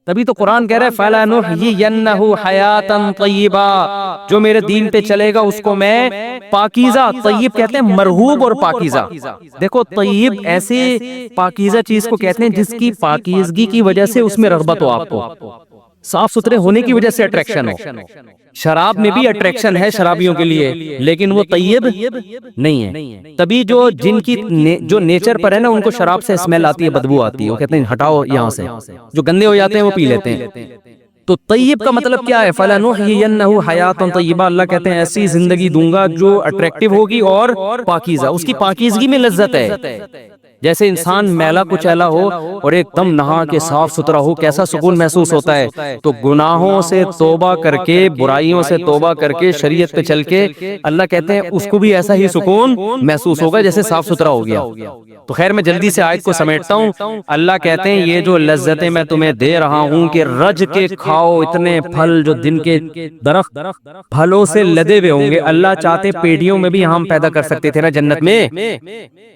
تبھی تو قرآن کہہ رہا ہے فَلَنُحْيِيَنَّهُ حَيَاةً طَيِّبَةً، جو میرے دین پہ چلے گا اس کو میں پاکیزہ، طیب کہتے ہیں مرحوب اور پاکیزہ۔ دیکھو طیب ایسے پاکیزہ چیز کو کہتے ہیں جس کی پاکیزگی کی وجہ سے اس میں رغبت ہو، آپ کو صاف ستھرے ہونے کی وجہ سے اٹریکشن ہو۔ شراب میں بھی اٹریکشن ہے شرابیوں کے لیے، لیکن وہ طیب نہیں ہے۔ تبھی جو جن کی جو نیچر پر ہے نا، ان کو شراب سے اسمیل آتی ہے، بدبو آتی ہے، وہ کہتے ہیں ہٹاؤ یہاں سے، جو گندے ہو جاتے ہیں وہ پی لیتے ہیں۔ تو طیب کا مطلب کیا ہے؟ فَلَنُحْيِيَنَّهُ حَيَاةً طَيِّبَةً، اللہ کہتے ہیں ایسی زندگی دوں گا جو اٹریکٹیو ہوگی اور پاکیزہ، اس کی پاکیزگی میں لذت ہے۔ جیسے انسان میلا کچیلا ہو اور ایک دم نہا کے صاف ستھرا ہو، کیسا سکون محسوس ہوتا ہے۔ تو گناہوں سے توبہ کر کے، برائیوں سے توبہ کر کے، شریعت پہ چل کے، اللہ کہتے ہیں اس کو بھی ایسا ہی سکون محسوس ہوگا جیسے صاف ستھرا ہو گیا۔ تو خیر میں جلدی سے آیت کو سمیٹتا ہوں۔ اللہ کہتے ہیں یہ جو لذتیں میں تمہیں دے رہا ہوں کہ رج کے کھاؤ، اتنے پھل جو دن کے درخت پھلوں سے لدے ہوئے ہوں گے۔ اللہ چاہتے پیڑیوں میں بھی ہم پیدا کر سکتے تھے نا جنت میں،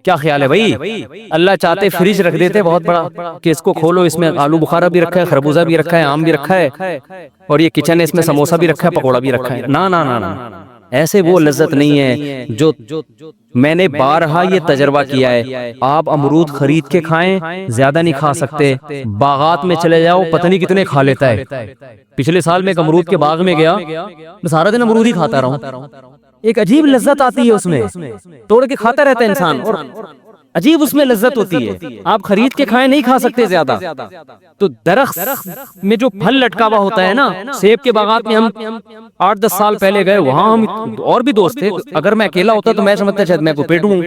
کیا خیال ہے بھائی؟ اللہ چاہتے فریج رکھ دیتے بہت بڑا کہ اس کو کھولو، اس میں آلو بخارا بھی رکھا ہے، خربوزہ بھی رکھا ہے، آم بھی رکھا ہے، اور یہ کچن ہے اس میں سموسہ بھی رکھا ہے، پکوڑا بھی رکھا ہے۔ نا نا نا نا، ایسے وہ لذت نہیں ہے جو میں نے بارہا یہ تجربہ کیا ہے۔ آپ امرود خرید کے کھائیں، زیادہ نہیں کھا سکتے، باغات میں چلے جاؤ پتہ نہیں کتنے کھا لیتا ہے۔ پچھلے سال میں ایک امرود کے باغ میں گیا، میں سارا دن امرود ہی کھاتا رہا، ایک عجیب لذت آتی ہے اس میں، توڑ کے کھاتا رہتا ہے انسان، اور عجیب اس میں لذت ہوتی ہے۔ آپ خرید کے کھائیں نہیں کھا سکتے زیادہ۔ تو درخت میں جو پھل لٹکا ہوا ہوتا ہے نا، سیب کے باغات میں ہم 8-10 سال پہلے گئے، وہاں ہم اور بھی دوست تھے، اگر میں اکیلا ہوتا تو میں سمجھتا شاید میں کو پیٹوں،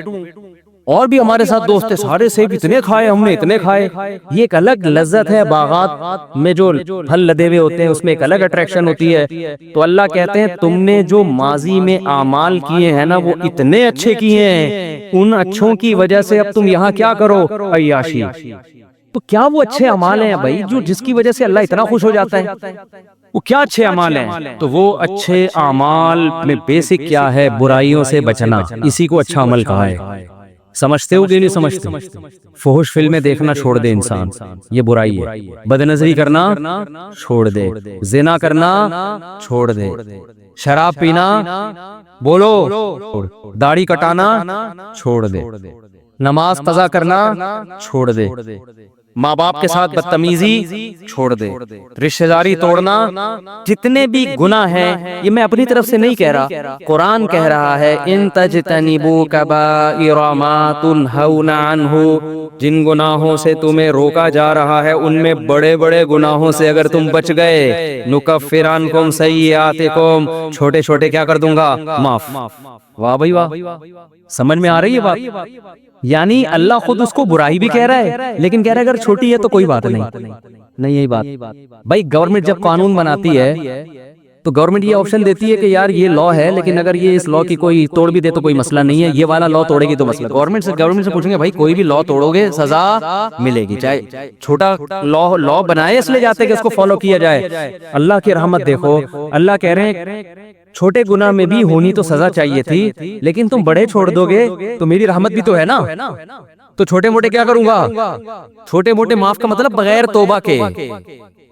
اور بھی ہمارے ساتھ دوست تھے، سارے سیب اتنے کھائے ہم نے، اتنے کھائے۔ یہ ایک الگ لذت ہے، باغات میں جو پھل لدے ہوئے ہوتے ہیں اس میں ایک الگ اٹریکشن ہوتی ہے۔ تو اللہ کہتے ہیں تم نے جو ماضی میں اعمال کیے ہیں نا وہ اتنے اچھے کیے ہیں، ان اچھوں کی وجہ سے اب تم یہاں کیا کرو؟ عیاشی۔ تو کیا وہ اچھے اعمال ہیں بھائی جو جس کی وجہ سے اللہ اتنا خوش ہو جاتا ہے؟ وہ کیا اچھے اعمال ہیں؟ تو وہ اچھے اعمال میں بیسک کیا ہے؟ برائیوں سے بچنا، اسی کو اچھا عمل کہا ہے۔ سمجھتے ہو کہ نہیں سمجھتے؟ فحش فلمیں دیکھنا چھوڑ دے انسان، یہ برائی ہے۔ بد نظری کرنا چھوڑ دے، زنا کرنا چھوڑ دے، شراب پینا بولو داڑھی کٹانا چھوڑ دے، نماز قضا کرنا چھوڑ دے، ماں باپ کے ساتھ بدتمیزی چھوڑ دے، رشتہ داری توڑنا، جتنے بھی گناہ ہیں، یہ میں اپنی طرف سے نہیں کہہ رہا، قرآن کہہ رہا ہے ان تجتنبوا کبائر ما تنہون عنہ، جن گناہوں سے تمہیں روکا جا رہا ہے ان میں بڑے بڑے گناہوں سے اگر تم بچ گئے، نکفر عنکم سیئاتکم، چھوٹے چھوٹے کیا کر دوں گا؟ معاف۔ واہ بھائی واہ، سمجھ میں آ رہی ہے بات؟ یعنی اللہ خود اس کو برائی بھی کہہ رہا ہے، لیکن کہہ رہا ہے اگر چھوٹی ہے تو کوئی بات نہیں یہی بات بھائی۔ گورنمنٹ جب قانون بناتی ہے تو گورنمنٹ یہ آپشن دیتی ہے کہ یار یہ لا ہے، لیکن اگر یہ اس لا کی کوئی توڑ بھی دے تو کوئی مسئلہ نہیں ہے، یہ والا لا توڑے گی تو مسئلہ۔ گورنمنٹ سے پوچھیں گے بھائی کوئی بھی لا توڑو گے سزا ملے گی، چاہے چھوٹا لا بنائے اس لیے جاتے کہ اس کو فالو کیا جائے۔ اللہ کی رحمت دیکھو، اللہ کہہ رہے ہیں چھوٹے گناہ میں بھی ہونی تو سزا چاہیے تھی، لیکن تم بڑے چھوڑ دو گے تو میری رحمت بھی تو ہے نا، تو چھوٹے موٹے کیا کروں گا؟ چھوٹے موٹے معاف کا مطلب بغیر توبہ کے،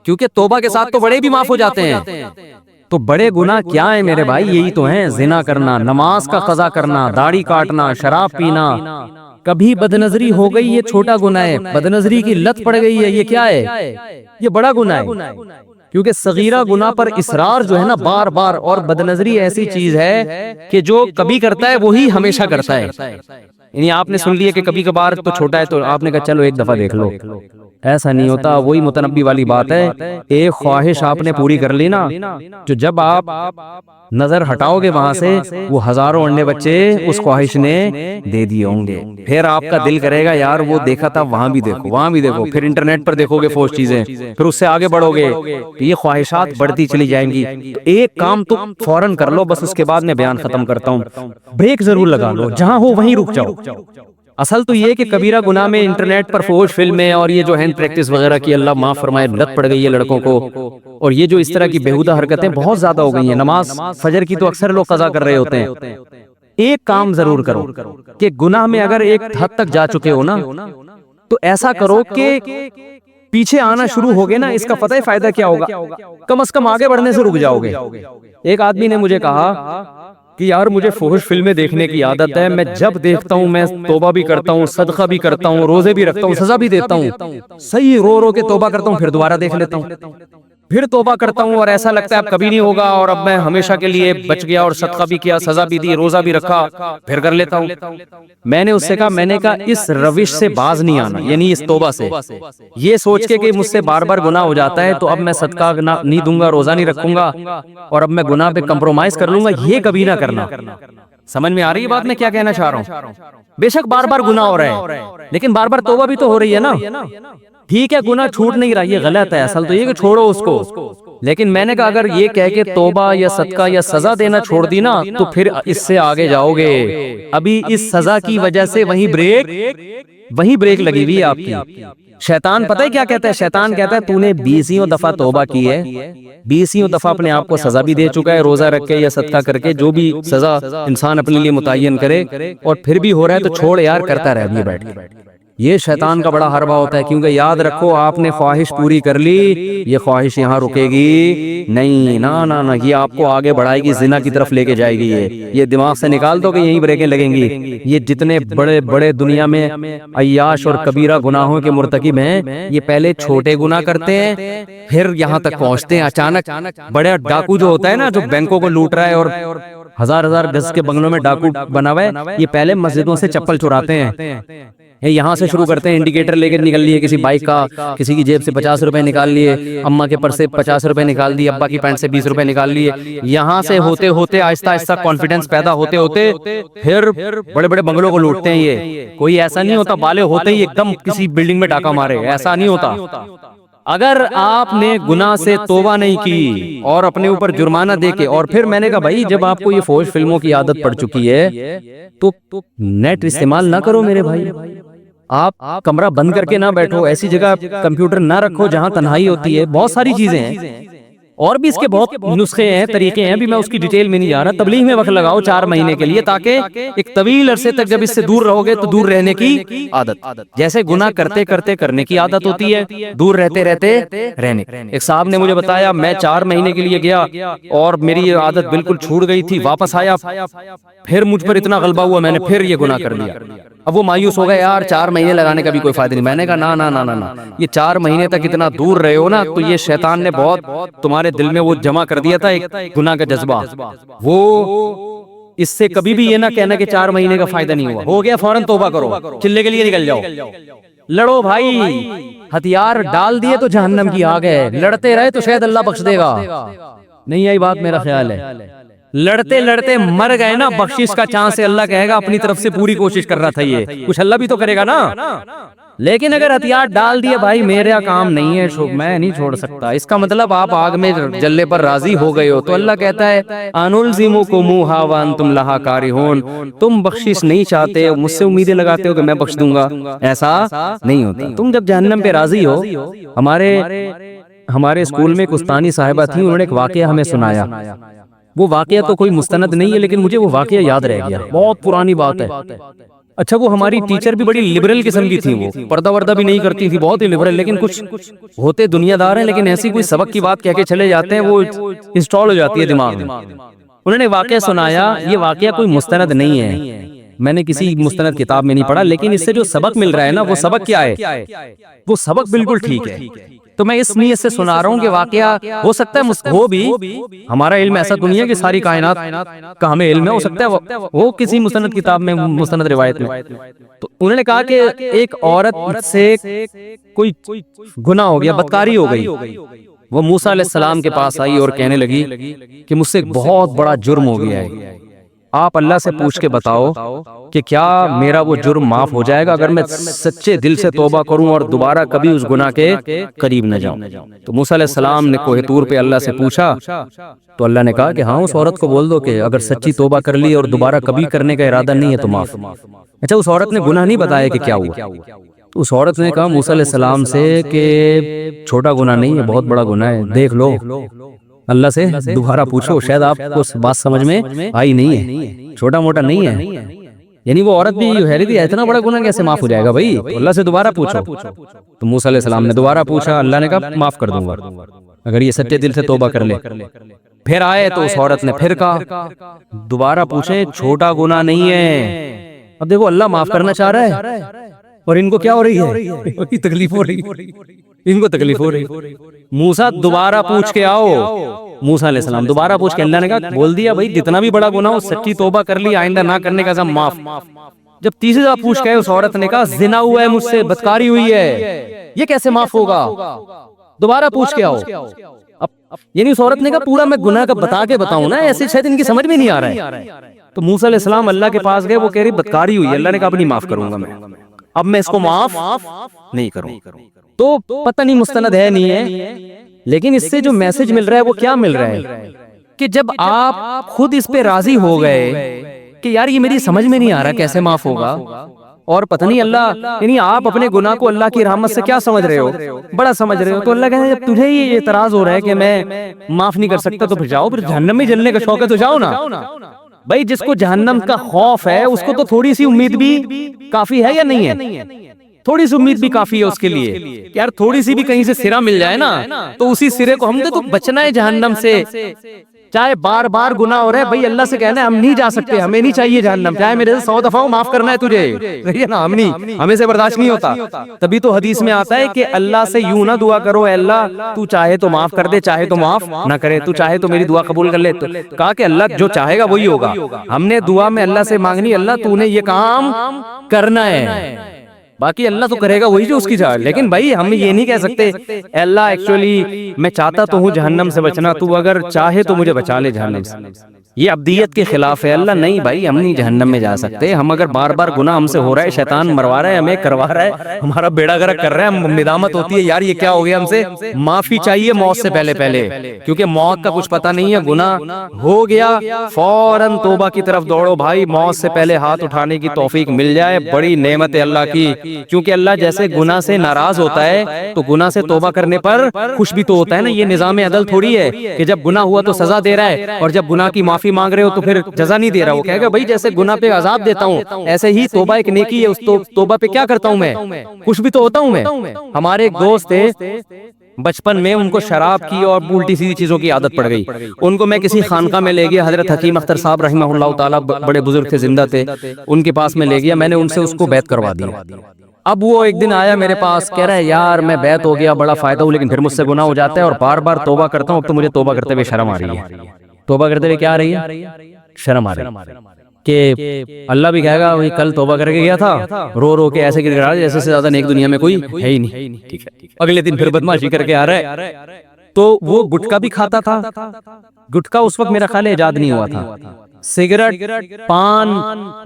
کیونکہ توبہ کے ساتھ تو بڑے بھی معاف ہو جاتے ہیں۔ تو بڑے گناہ کیا ہیں میرے بھائی؟ یہی تو ہیں، زنا کرنا، نماز کا قضا کرنا، داڑھی کاٹنا، شراب پینا، کبھی بد نظری ہو گئی یہ چھوٹا گناہ ہے، بد نظری کی لت پڑ گئی ہے یہ کیا ہے؟ یہ بڑا گناہ ہے، کیونکہ صغیرہ گناہ پر اصرار جو ہے نا بار بار، اور بد نظری ایسی چیز ہے کہ جو کبھی کرتا ہے وہی ہمیشہ کرتا ہے۔ یعنی آپ نے سن لیے کہ کبھی کبھار تو چھوٹا ہے تو آپ نے کہا چلو ایک دفعہ دیکھ لو، ایسا نہیں ہوتا۔ وہی متنبی والی بات ہے، ایک خواہش آپ نے پوری کر لی نا، جو جب آپ نظر ہٹاؤ گے وہاں سے وہ ہزاروں انڈے بچے اس خواہش نے دے دیے ہوں گے، پھر آپ کا دل کرے گا یار وہ دیکھا تھا وہاں بھی دیکھو، وہاں بھی دیکھو، پھر انٹرنیٹ پر دیکھو گے فوش چیزیں، پھر اس سے آگے بڑھو گے، یہ خواہشات بڑھتی چلی جائیں گی۔ ایک کام تو فوراً کر لو، بس اس کے بعد میں بیان ختم کرتا ہوں، بریک ضرور لگا لو، جہاں ہو وہیں رک جاؤ۔ اصل تو یہ کہ کبیرہ گناہ میں انٹرنیٹ پر فحش فلمیں اور یہ جو ہینڈ پریکٹس وغیرہ کی اللہ معاف فرمائے لت پڑ گئی ہے لڑکوں کو، اور یہ جو اس طرح کی بیہودہ حرکتیں بہت زیادہ ہو گئی ہیں۔ نماز فجر کی تو اکثر لوگ قضا کر رہے ہوتے ہیں۔ ایک کام ضرور کرو کہ گناہ میں اگر ایک حد تک جا چکے ہو نا تو ایسا کرو کہ پیچھے آنا شروع ہو گئے نا، اس کا پتہ ہے فائدہ کیا ہوگا؟ کم از کم آگے بڑھنے سے رک جاؤ گے۔ ایک آدمی نے مجھے کہا کہ یار مجھے فحش فلمیں دیکھنے کی عادت ہے، میں جب دیکھتا ہوں میں توبہ بھی کرتا ہوں، صدقہ بھی کرتا ہوں، روزے بھی رکھتا ہوں، سزا بھی دیتا ہوں، صحیح رو رو کے توبہ کرتا ہوں، پھر دوبارہ دیکھ لیتا ہوں، پھر توبہ کرتا ہوں اور ایسا لگتا ہے اب کبھی نہیں ہوگا، اور اب میں ہمیشہ کے لیے بچ گیا اور صدقہ بھی کیا، سزا بھی دی، روزہ بھی رکھا، پھر کر لیتا ہوں۔ میں نے اس سے کہا، میں نے کہا اس روش سے باز نہیں آنا، یعنی اس توبہ سے، یہ سوچ کے کہ مجھ سے بار بار گناہ ہو جاتا ہے تو اب میں صدقہ نہیں دوں گا، روزہ نہیں رکھوں گا اور اب میں گناہ پہ کمپرومائز کر لوں گا، یہ کبھی نہ کرنا۔ سمجھ میں آ رہی ہے بات میں کیا کہنا چاہ رہا ہوں؟ بے شک بار بار گناہ ہو رہا ہے لیکن بار بار توبہ بھی تو ہو رہی ہے نا۔ ٹھیک ہے گناہ چھوٹ نہیں رہا، یہ غلط ہے، اصل تو یہ کہ چھوڑو اس کو، لیکن میں نے کہا اگر یہ کہہ کے توبہ یا صدقہ یا سزا دینا چھوڑ دی نا تو پھر اس سے آگے جاؤ گے۔ ابھی اس سزا کی وجہ سے وہیں بریک لگی ہوئی ہے آپ کی۔ شیطان پتہ ہے کیا کہتا ہے؟ شیطان کہتا ہے تو نے 20 دفعہ توبہ کی ہے، 20 دفعہ اپنے آپ کو سزا بھی دے چکا ہے، روزہ رکھ کے یا صدقہ کر کے، جو بھی سزا انسان اپنے لیے متعین کرے، اور پھر بھی ہو رہا ہے تو چھوڑ یار، کرتا رہ بھی بیٹھ کے۔ یہ شیطان کا بڑا حربہ ہوتا ہے، کیونکہ یاد رکھو آپ نے خواہش پوری کر لی، یہ خواہش یہاں رکے گی نہیں، نا یہ آپ کو آگے بڑھائے گی، زنا کی طرف لے کے جائے گی۔ یہ دماغ سے نکال دو کہ یہیں بریکیں لگیں گی۔ یہ جتنے بڑے بڑے دنیا میں عیاش اور کبیرہ گناہوں کے مرتکب ہیں، یہ پہلے چھوٹے گناہ کرتے ہیں پھر یہاں تک پہنچتے ہیں۔ اچانک بڑے ڈاکو جو ہوتا ہے نا، جو بینکوں کو لوٹ رہا ہے اور ہزار گز کے بنگلوں میں ڈاکو بنا ہوا ہے، یہ پہلے مسجدوں سے چپل چراتے ہیں، یہاں سے شروع کرتے ہیں، انڈیکیٹر لے کے نکل لیے کسی بائک کا، کسی کی جیب سے 50 روپے نکال لیے، اماں کے پرس سے 50 روپے نکال دیے، ابا کی پینٹ سے 20 روپے نکال لیے، یہاں سے ہوتے ہوتے آہستہ آہستہ کانفیڈنس پیدا ہوتے ہوتے پھر بڑے بڑے بنگلوں کو لوٹتے ہیں۔ یہ کوئی ایسا نہیں ہوتا بالغ ہوتے ہی ایک دم کسی بلڈنگ میں ڈاکہ مارے، ایسا نہیں ہوتا۔ اگر آپ نے گناہ سے توبہ نہیں کی اور اپنے اوپر جرمانہ دے کے، اور پھر میں نے کہا بھائی جب آپ کو یہ فحش فلموں کی عادت پڑ چکی ہے تو نیٹ استعمال نہ کرو میرے بھائی، آپ کمرہ بند کر کے نہ بیٹھو، ایسی جگہ کمپیوٹر نہ رکھو جہاں تنہائی ہوتی ہے، بہت ساری چیزیں ہیں اور بھی اس کے بہت نسخے ہیں، طریقے ہیں، بھی میں اس کی ڈیٹیل میں نہیں جا رہا۔ تبلیغ میں وقت لگاؤ 4 مہینے کے لیے، تاکہ ایک طویل عرصے تک جب اس سے دور رہو گے تو دور رہنے کی عادت، جیسے گناہ کرتے کرتے کرنے کی عادت ہوتی ہے، دور رہتے رہتے رہنے۔ ایک صاحب نے مجھے بتایا میں 4 مہینے کے لیے گیا اور میری یہ عادت بالکل چھوٹ گئی تھی، واپس آیا پھر مجھ پر اتنا غلبہ ہوا میں نے پھر یہ گناہ کر لیا۔ اب وہ مایوس ہو گیا، یار 4 مہینے لگانے کا بھی کوئی فائدہ نہیں۔ میں نے کہا نا، یہ 4 مہینے تک اتنا دور رہے ہو نا تو یہ شیطان نے بہت تمہارے دل میں وہ جمع کر دیا تھا ایک گناہ کا جذبہ، وہ اس سے کبھی بھی یہ نہ کہنا کہ 4 مہینے کا فائدہ نہیں ہوا، ہو گیا فوراً توبہ کرو، چلے کے لیے نکل جاؤ، لڑو بھائی، ہتھیار ڈال دیے تو جہنم کی آگ ہے، لڑتے رہے تو شاید اللہ بخش دے گا۔ نہیں آئی بات؟ میرا خیال ہے لڑتے لڑتے مر گئے نا، بخشش کا چانس ہے، اللہ کہے گا اپنی طرف سے پوری کوشش کر رہا تھا، یہ کچھ اللہ بھی تو کرے گا نا۔ لیکن اگر ہتھیار ڈال دیے بھائی میرا کام نہیں ہے، میں نہیں چھوڑ سکتا، اس کا مطلب آپ آگ میں جلنے پر راضی ہو گئے ہو، تو اللہ کہتا ہے انلزمکموہا وانتم لہا کارہون، تم بخشش نہیں چاہتے، مجھ سے امیدیں لگاتے ہو کہ میں بخش دوں گا، ایسا نہیں ہوتا۔ تم جب جہنم پہ راضی ہو، ہمارے اسکول میں ایک استانی صاحبہ تھی، انہوں نے ایک واقعہ ہمیں سنایا، وہ واقعہ تو کوئی مستند نہیں ہے لیکن مجھے وہ واقعہ یاد رہ گیا، بہت پرانی بات ہے۔ اچھا وہ ہماری ٹیچر بھی بڑی لبرل قسم کی تھی، وہ پردہ وردہ بھی نہیں کرتی تھی، بہت ہی لبرل، لیکن کچھ ہوتے دنیا دار ہیں لیکن ایسی کوئی سبق کی بات کہہ کے چلے جاتے ہیں، وہ انسٹال ہو جاتی ہے دماغ میں۔ انہوں نے واقعہ سنایا، یہ واقعہ کوئی مستند نہیں ہے، میں نے کسی مستند کتاب میں نہیں پڑھا، لیکن اس سے جو سبق مل رہا ہے نا، وہ سبق کیا ہے؟ وہ سبق بالکل ٹھیک ہے۔ تو میں اس نیت سے سنا رہا ہوں کہ واقعہ ہو سکتا ہے ہو بھی، ہمارا علم ایسا تو نہیں ہے کہ ساری کائنات کا ہمیں علم ہے، ہو سکتا ہے وہ کسی مستند کتاب میں، مستند روایت میں۔ تو انہوں نے کہا کہ ایک عورت سے کوئی گناہ ہو گیا، بدکاری ہو گئی، وہ موسیٰ علیہ السلام کے پاس آئی اور کہنے لگی کہ مجھ سے ایک بہت بڑا جرم ہو گیا ہے، آپ اللہ سے پوچھ کے بتاؤ کہ کیا میرا وہ جرم معاف ہو جائے گا اگر میں سچے دل سے توبہ کروں اور دوبارہ کبھی اس گناہ کے قریب نہ جاؤں۔ تو موسیٰ علیہ السلام نے کوہ طور پہ اللہ سے پوچھا تو اللہ نے کہا کہ ہاں اس عورت کو بول دو کہ اگر سچی توبہ کر لی اور دوبارہ کبھی کرنے کا ارادہ نہیں ہے تو معاف۔ اچھا اس عورت نے گناہ نہیں بتایا کہ کیا ہوا، تو اس عورت نے کہا موسیٰ علیہ السلام سے کہ چھوٹا گناہ نہیں ہے، بہت بڑا گناہ ہے، دیکھ لو، اللہ سے دوبارہ پوچھو، شاید آپ کو بات سمجھ میں آئی نہیں ہے، چھوٹا موٹا نہیں ہے۔ یعنی وہ عورت بھی حیرت تھی اتنا بڑا گناہ کیسے معاف ہو جائے گا بھائی، تو اللہ سے دوبارہ پوچھو. تو موسیٰ علیہ السلام نے دوبارہ پوچھا، اللہ نے کہا معاف کر دوں گا اگر یہ سچے دل سے توبہ کر لے. پھر آئے تو اس عورت نے پھر کہا، دوبارہ پوچھے چھوٹا گناہ نہیں ہے. اب دیکھو اللہ معاف کرنا چاہ رہا ہے اور ان کو کیا ہو رہی ہے، تکلیف ہو رہی، ان کو تکلیف ہو رہی. موسیٰ دوبارہ پوچھ کے آؤ. موسیٰ علیہ السلام دوبارہ پوچھ کے، اللہ نے کہا بول دیا بھائی جتنا بھی بڑا گناہ ہو سچی توبہ کر لی، آئندہ نہ کرنے کا عزم معاف. جب تیسری دفعہ پوچھ کے اس عورت نے کہا زنا ہوا ہے مجھ سے، بدکاری ہوئی ہے، یہ کیسے معاف ہوگا؟ دوبارہ پوچھ کے آؤ. یعنی اس عورت نے کہا پورا میں گناہ کا بتا کے بتاؤں نا، ایسے شاید ان کی سمجھ میں نہیں آ رہا ہے. تو موسیٰ علیہ السلام اللہ کے پاس گئے، وہ کہہ رہی بدکاری ہوئی. اللہ نے کہا اب نہیں معاف کروں گا میں، اب میں اس کو معاف نہیں کروں. تو پتہ نہیں مستند ہے نہیں ہے، لیکن اس سے جو میسج مل رہا ہے وہ کیا مل رہا ہے کہ جب آپ خود اس پہ راضی ہو گئے کہ یار یہ میری سمجھ میں نہیں آ رہا کیسے معاف ہوگا، اور پتہ نہیں اللہ، یعنی آپ اپنے گناہ کو اللہ کی رحمت سے کیا سمجھ رہے ہو، بڑا سمجھ رہے ہو. تو اللہ کہتا ہے جب تجھے یہ اعتراض ہو رہا ہے کہ میں معاف نہیں کر سکتا تو پھر جاؤ، پھر جہنم میں جلنے کا شوق ہے تو جاؤ نا. بھائی جس کو جہنم کا خوف ہے اس کو تو تھوڑی سی امید بھی کافی ہے یا نہیں ہے؟ تھوڑی سی امید بھی کافی ہے اس کے لیے، یار تھوڑی سی بھی کہیں سے سرا مل جائے نا تو اسی سرے کو ہم نے تو بچنا ہے جہنم سے. چاہے بار بار گناہ ہو رہا ہے بھائی اللہ سے کہنا ہے ہم نہیں جا سکتے، ہمیں نہیں چاہیے جہنم، چاہے میرے سے 100 دفعہ معاف کرنا ہے تجھے، صحیح ہے نا، ہم نہیں، ہمیں سے برداشت نہیں ہوتا. تبھی تو حدیث میں آتا ہے کہ اللہ سے یوں نہ دعا کرو اے اللہ تو چاہے تو معاف کر دے، چاہے تو معاف نہ کرے، تو چاہے تو میری دعا قبول کر لے. تو کہا کہ اللہ جو چاہے گا وہی ہوگا. ہم نے دعا میں اللہ سے مانگنی اللہ تو نے یہ کام کرنا ہے، باقی اللہ تو کرے گا وہی جو اس کی چاہے. لیکن بھائی ہم یہ نہیں کہہ سکتے اے اللہ ایکچولی میں چاہتا تو ہوں جہنم سے بچنا، تو اگر چاہے تو مجھے بچا لے جہنم سے. یہ ابدیت کے خلاف ہے. اللہ نہیں بھائی ہم نہیں جہنم میں جا سکتے. ہم اگر بار بار گناہ ہم سے ہو رہا ہے، شیطان مروا رہا ہے ہمیں، کروا رہا ہے، ہمارا بیڑا غرق کر رہا ہے، ہم ندامت ہوتی ہے یار یہ کیا ہو گیا ہم سے، معافی چاہیے موت سے پہلے کیونکہ موت کا کچھ پتہ نہیں ہے. گناہ ہو گیا فوراً توبہ کی طرف دوڑو بھائی، موت سے پہلے ہاتھ اٹھانے کی توفیق مل جائے بڑی نعمت ہے اللہ کی. کیونکہ اللہ جیسے گناہ سے ناراض ہوتا ہے تو گناہ سے توبہ کرنے پر خوش بھی تو ہوتا ہے نا. یہ نظام عدل تھوڑی ہے کہ جب گناہ ہوا تو سزا دے رہا ہے اور جب گناہ کی معافی مانگ رہے ہو تو پھر جزا نہیں دے رہا. وہ کہے گا بھائی جیسے گناہ پہ عذاب دیتا ہوں ایسے ہی توبہ ایک نیکی ہے، اس توبہ پہ کیا کرتا ہوں میں، خوش بھی تو ہوتا ہوں میں. ہمارے ایک دوست تھے بچپن میں ان کو شراب کی اور الٹی سیدھی چیزوں کی عادت پڑ گئی. ان کو میں کسی خانقاہ میں لے گیا، حضرت حکیم اختر صاحب رحمہ اللہ تعالیٰ بڑے بزرگ تھے، زندہ تھے، ان کے پاس میں لے گیا. میں نے ان سے اس کو بیعت کروا دی. اب وہ ایک دن آیا میرے پاس، کہہ رہا ہے یار میں بیعت ہو گیا، بڑا فائدہ ہو، لیکن پھر مجھ سے گناہ ہو جاتا ہے اور بار بار توبہ کرتا ہوں. اب تو مجھے توبہ کرتے ہوئے شرم آ رہی ہے. توبہ کرتے ہوئے کیا آ رہی ہے؟ شرم آ رہی ہے کہ اللہ بھی کہے گا وہی کل توبہ کر کے گیا تھا، رو رو کے ایسے گڑگڑا جیسے سے زیادہ نیک دنیا میں کوئی ہے ہی نہیں. ٹھیک ہے، اگلے دن پھر بدمعاشی کر کے آ رہا ہے. تو وہ گٹکا بھی کھاتا تھا. گٹکا اس وقت میرا خیال ہے ایجاد نہیں ہوا تھا. سگریٹ، پان،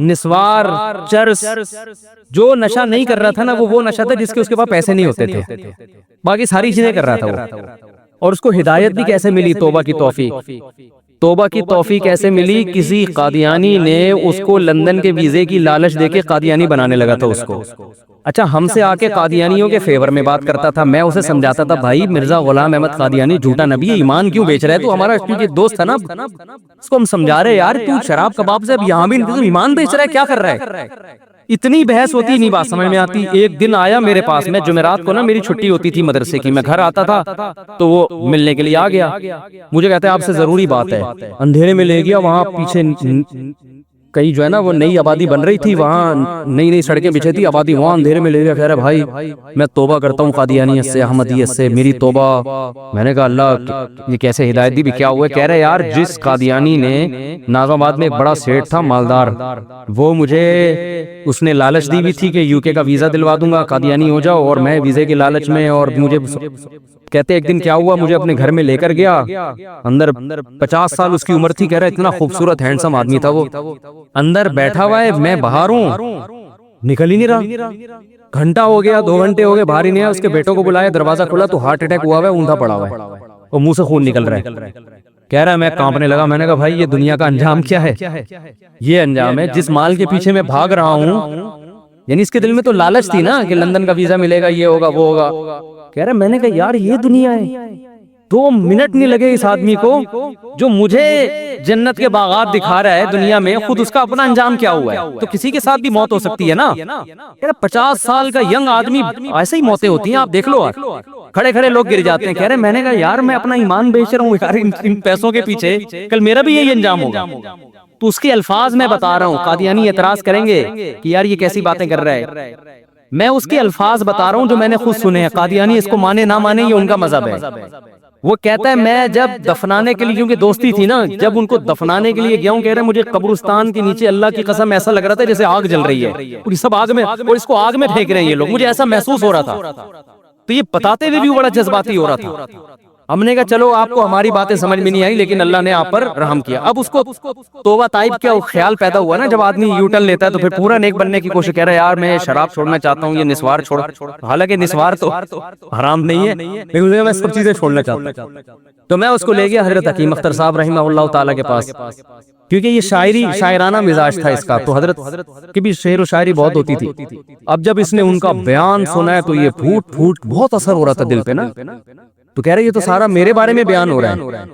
نسوار، چرس، جو نشہ نہیں کر رہا تھا نا وہ نشہ تھا جس کے اس کے پاس پیسے نہیں ہوتے تھے. باقی ساری چیزیں کر رہا تھا وہ. اور اس کو ہدایت بھی کیسے ملی؟ توبہ کی توفیق. توبہ کی توفیق کیسے ملی؟ کسی قادیانی نے اس کو لندن کے ویزے کی لالچ دے کے قادیانی بنانے لگا تھا اس کو. اچھا ہم سے آ کے قادیانیوں کے فیور میں بات کرتا تھا. میں اسے سمجھاتا تھا بھائی مرزا غلام احمد قادیانی جھوٹا نبی ہے، ایمان کیوں بیچ رہا ہے تو؟ ہمارا دوست تھا نا، اس کو ہم سمجھا رہے یار تو شراب کباب سے اب یہاں بھی تو ایمان بیچ رہا ہے، کیا کر رہا ہے؟ اتنی بحث ہوتی نہیں، بات سمجھ میں آتی. ایک دن آیا میرے پاس، میں جمعرات کو نا میری چھٹی ہوتی تھی مدرسے کی، میں گھر آتا تھا تو وہ ملنے کے لیے آ گیا. مجھے کہتا ہے آپ سے ضروری بات ہے. اندھیرے میں لے گیا، وہاں پیچھے کئی جو ہے نا وہ نئی آبادی بن رہی تھی، وہاں نئی نئی سڑکیں بچھی تھی، آبادی وہاں اندھیرے میں لے گیا. کہہ رہا بھائی میں توبہ کرتا ہوں قادیانیت سے، احمدیت سے، میری توبہ. میں نے کہا اللہ یہ کیسے ہدایت دی بھی، کیا ہوا؟ کہہ رہے یار جس قادیانی نے ناظم آباد میں ایک بڑا سیٹ تھا مالدار، وہ مجھے اس نے لالچ دی بھی تھی کہ یو کے کا ویزا دلوا دوں گا، قادیانی ہو جاؤ، اور میں ویزے کے لالچ میں، اور مجھے کہتے ایک دن کیا ہوا مجھے اپنے گھر میں لے کر گیا. اندر 50 سال اس کی عمر تھی. کہہ رہا اتنا خوبصورت ہینڈسم آدمی تھا وہ. اندر بیٹھا ہوا ہے، میں باہر ہوں، نکل ہی نہیں رہا. گھنٹہ ہو گیا، 2 گھنٹے ہو گئے، باہر ہی نہیں آیا. اس کے بیٹوں کو بلایا، دروازہ کھولا تو ہارٹ اٹیک ہوا ہوا ہے، اوندا پڑا ہوا ہے اور منہ سے خون نکل رہا ہے. کہہ رہا ہے میں کانپنے لگا. میں نے کہا بھائی یہ دنیا کا انجام کیا ہے؟ یہ انجام ہے جس مال کے پیچھے میں بھاگ رہا ہوں. یعنی اس کے دل میں تو لالچ تھی نا کہ لندن کا ویزا ملے گا، یہ ہوگا وہ ہوگا. کہہ رہا میں نے کہا یار یہ دنیا ہے. 2 منٹ نہیں لگے اس آدمی کو جو مجھے جنت کے باغات دکھا رہا ہے دنیا میں، خود اس کا اپنا انجام کیا ہوا ہے؟ تو کسی کے ساتھ بھی موت ہو سکتی ہے نا. 50 سال کا ینگ آدمی، ایسے ہی موتیں ہوتی ہیں، آپ دیکھ لو. کھڑے کھڑے لوگ گر جاتے ہیں. کہہ رہے میں نے کہا یار میں اپنا ایمان بیچ رہا ہوں یار ان پیسوں کے پیچھے، کل میرا بھی یہی انجام ہوگا. تو اس کے الفاظ میں بتا رہا ہوں. قادیانی اعتراض کریں گے کہ یار یہ کیسی باتیں کر رہا ہے. میں اس کے الفاظ بتا رہا ہوں جو میں نے خود سنے ہیں. قادیانی اس کو مانے نہ مانے یہ ان کا مذہب ہے. وہ کہتا ہے میں جب دفنانے کے لیے، کیونکہ دوستی تھی نا، جب ان کو دفنانے کے لیے گیا ہوں، کہہ رہے مجھے قبرستان کے نیچے اللہ کی قسم ایسا لگ رہا تھا جیسے آگ جل رہی ہے، اور سب آگ میں، اور اس کو آگ میں پھینک رہے ہیں یہ لوگ. مجھے ایسا محسوس ہو رہا تھا. تو یہ بتاتے ہوئے بھی بڑا جذباتی ہو رہا تھا. ہم نے کہا چلو آپ کو ہماری باتیں سمجھ میں نہیں آئی، لیکن اللہ نے آپ پر رحم کیا. اب اس کو توبہ طائب کیا خیال پیدا ہوا نا، جب آدمی یو ٹرن لیتا ہے تو پھر پورا نیک بننے کی کوشش کر رہا ہے. یار میں شراب چھوڑنا چاہتا ہوں، یہ نسوار چھوڑ، حالانکہ نسوار تو حرام نہیں ہے، لیکن میں سب چیزیں چھوڑنا چاہتا ہوں. تو میں اس کو لے گیا حضرت حکیم اختر صاحب رحمہ اللہ تعالیٰ کے پاس، کیونکہ یہ شاعرانہ مزاج تھا اس کا. تو حضرت کی بھی شعر و شاعری بہت ہوتی تھی. اب جب اس نے ان کا بیان سنا ہے تو یہ پھوٹ پھوٹ بہت اثر ہو رہا تھا دل پہ نا. تو کہہ رہے یہ تو سارا میرے بارے میں بیان ہو رہا ہے.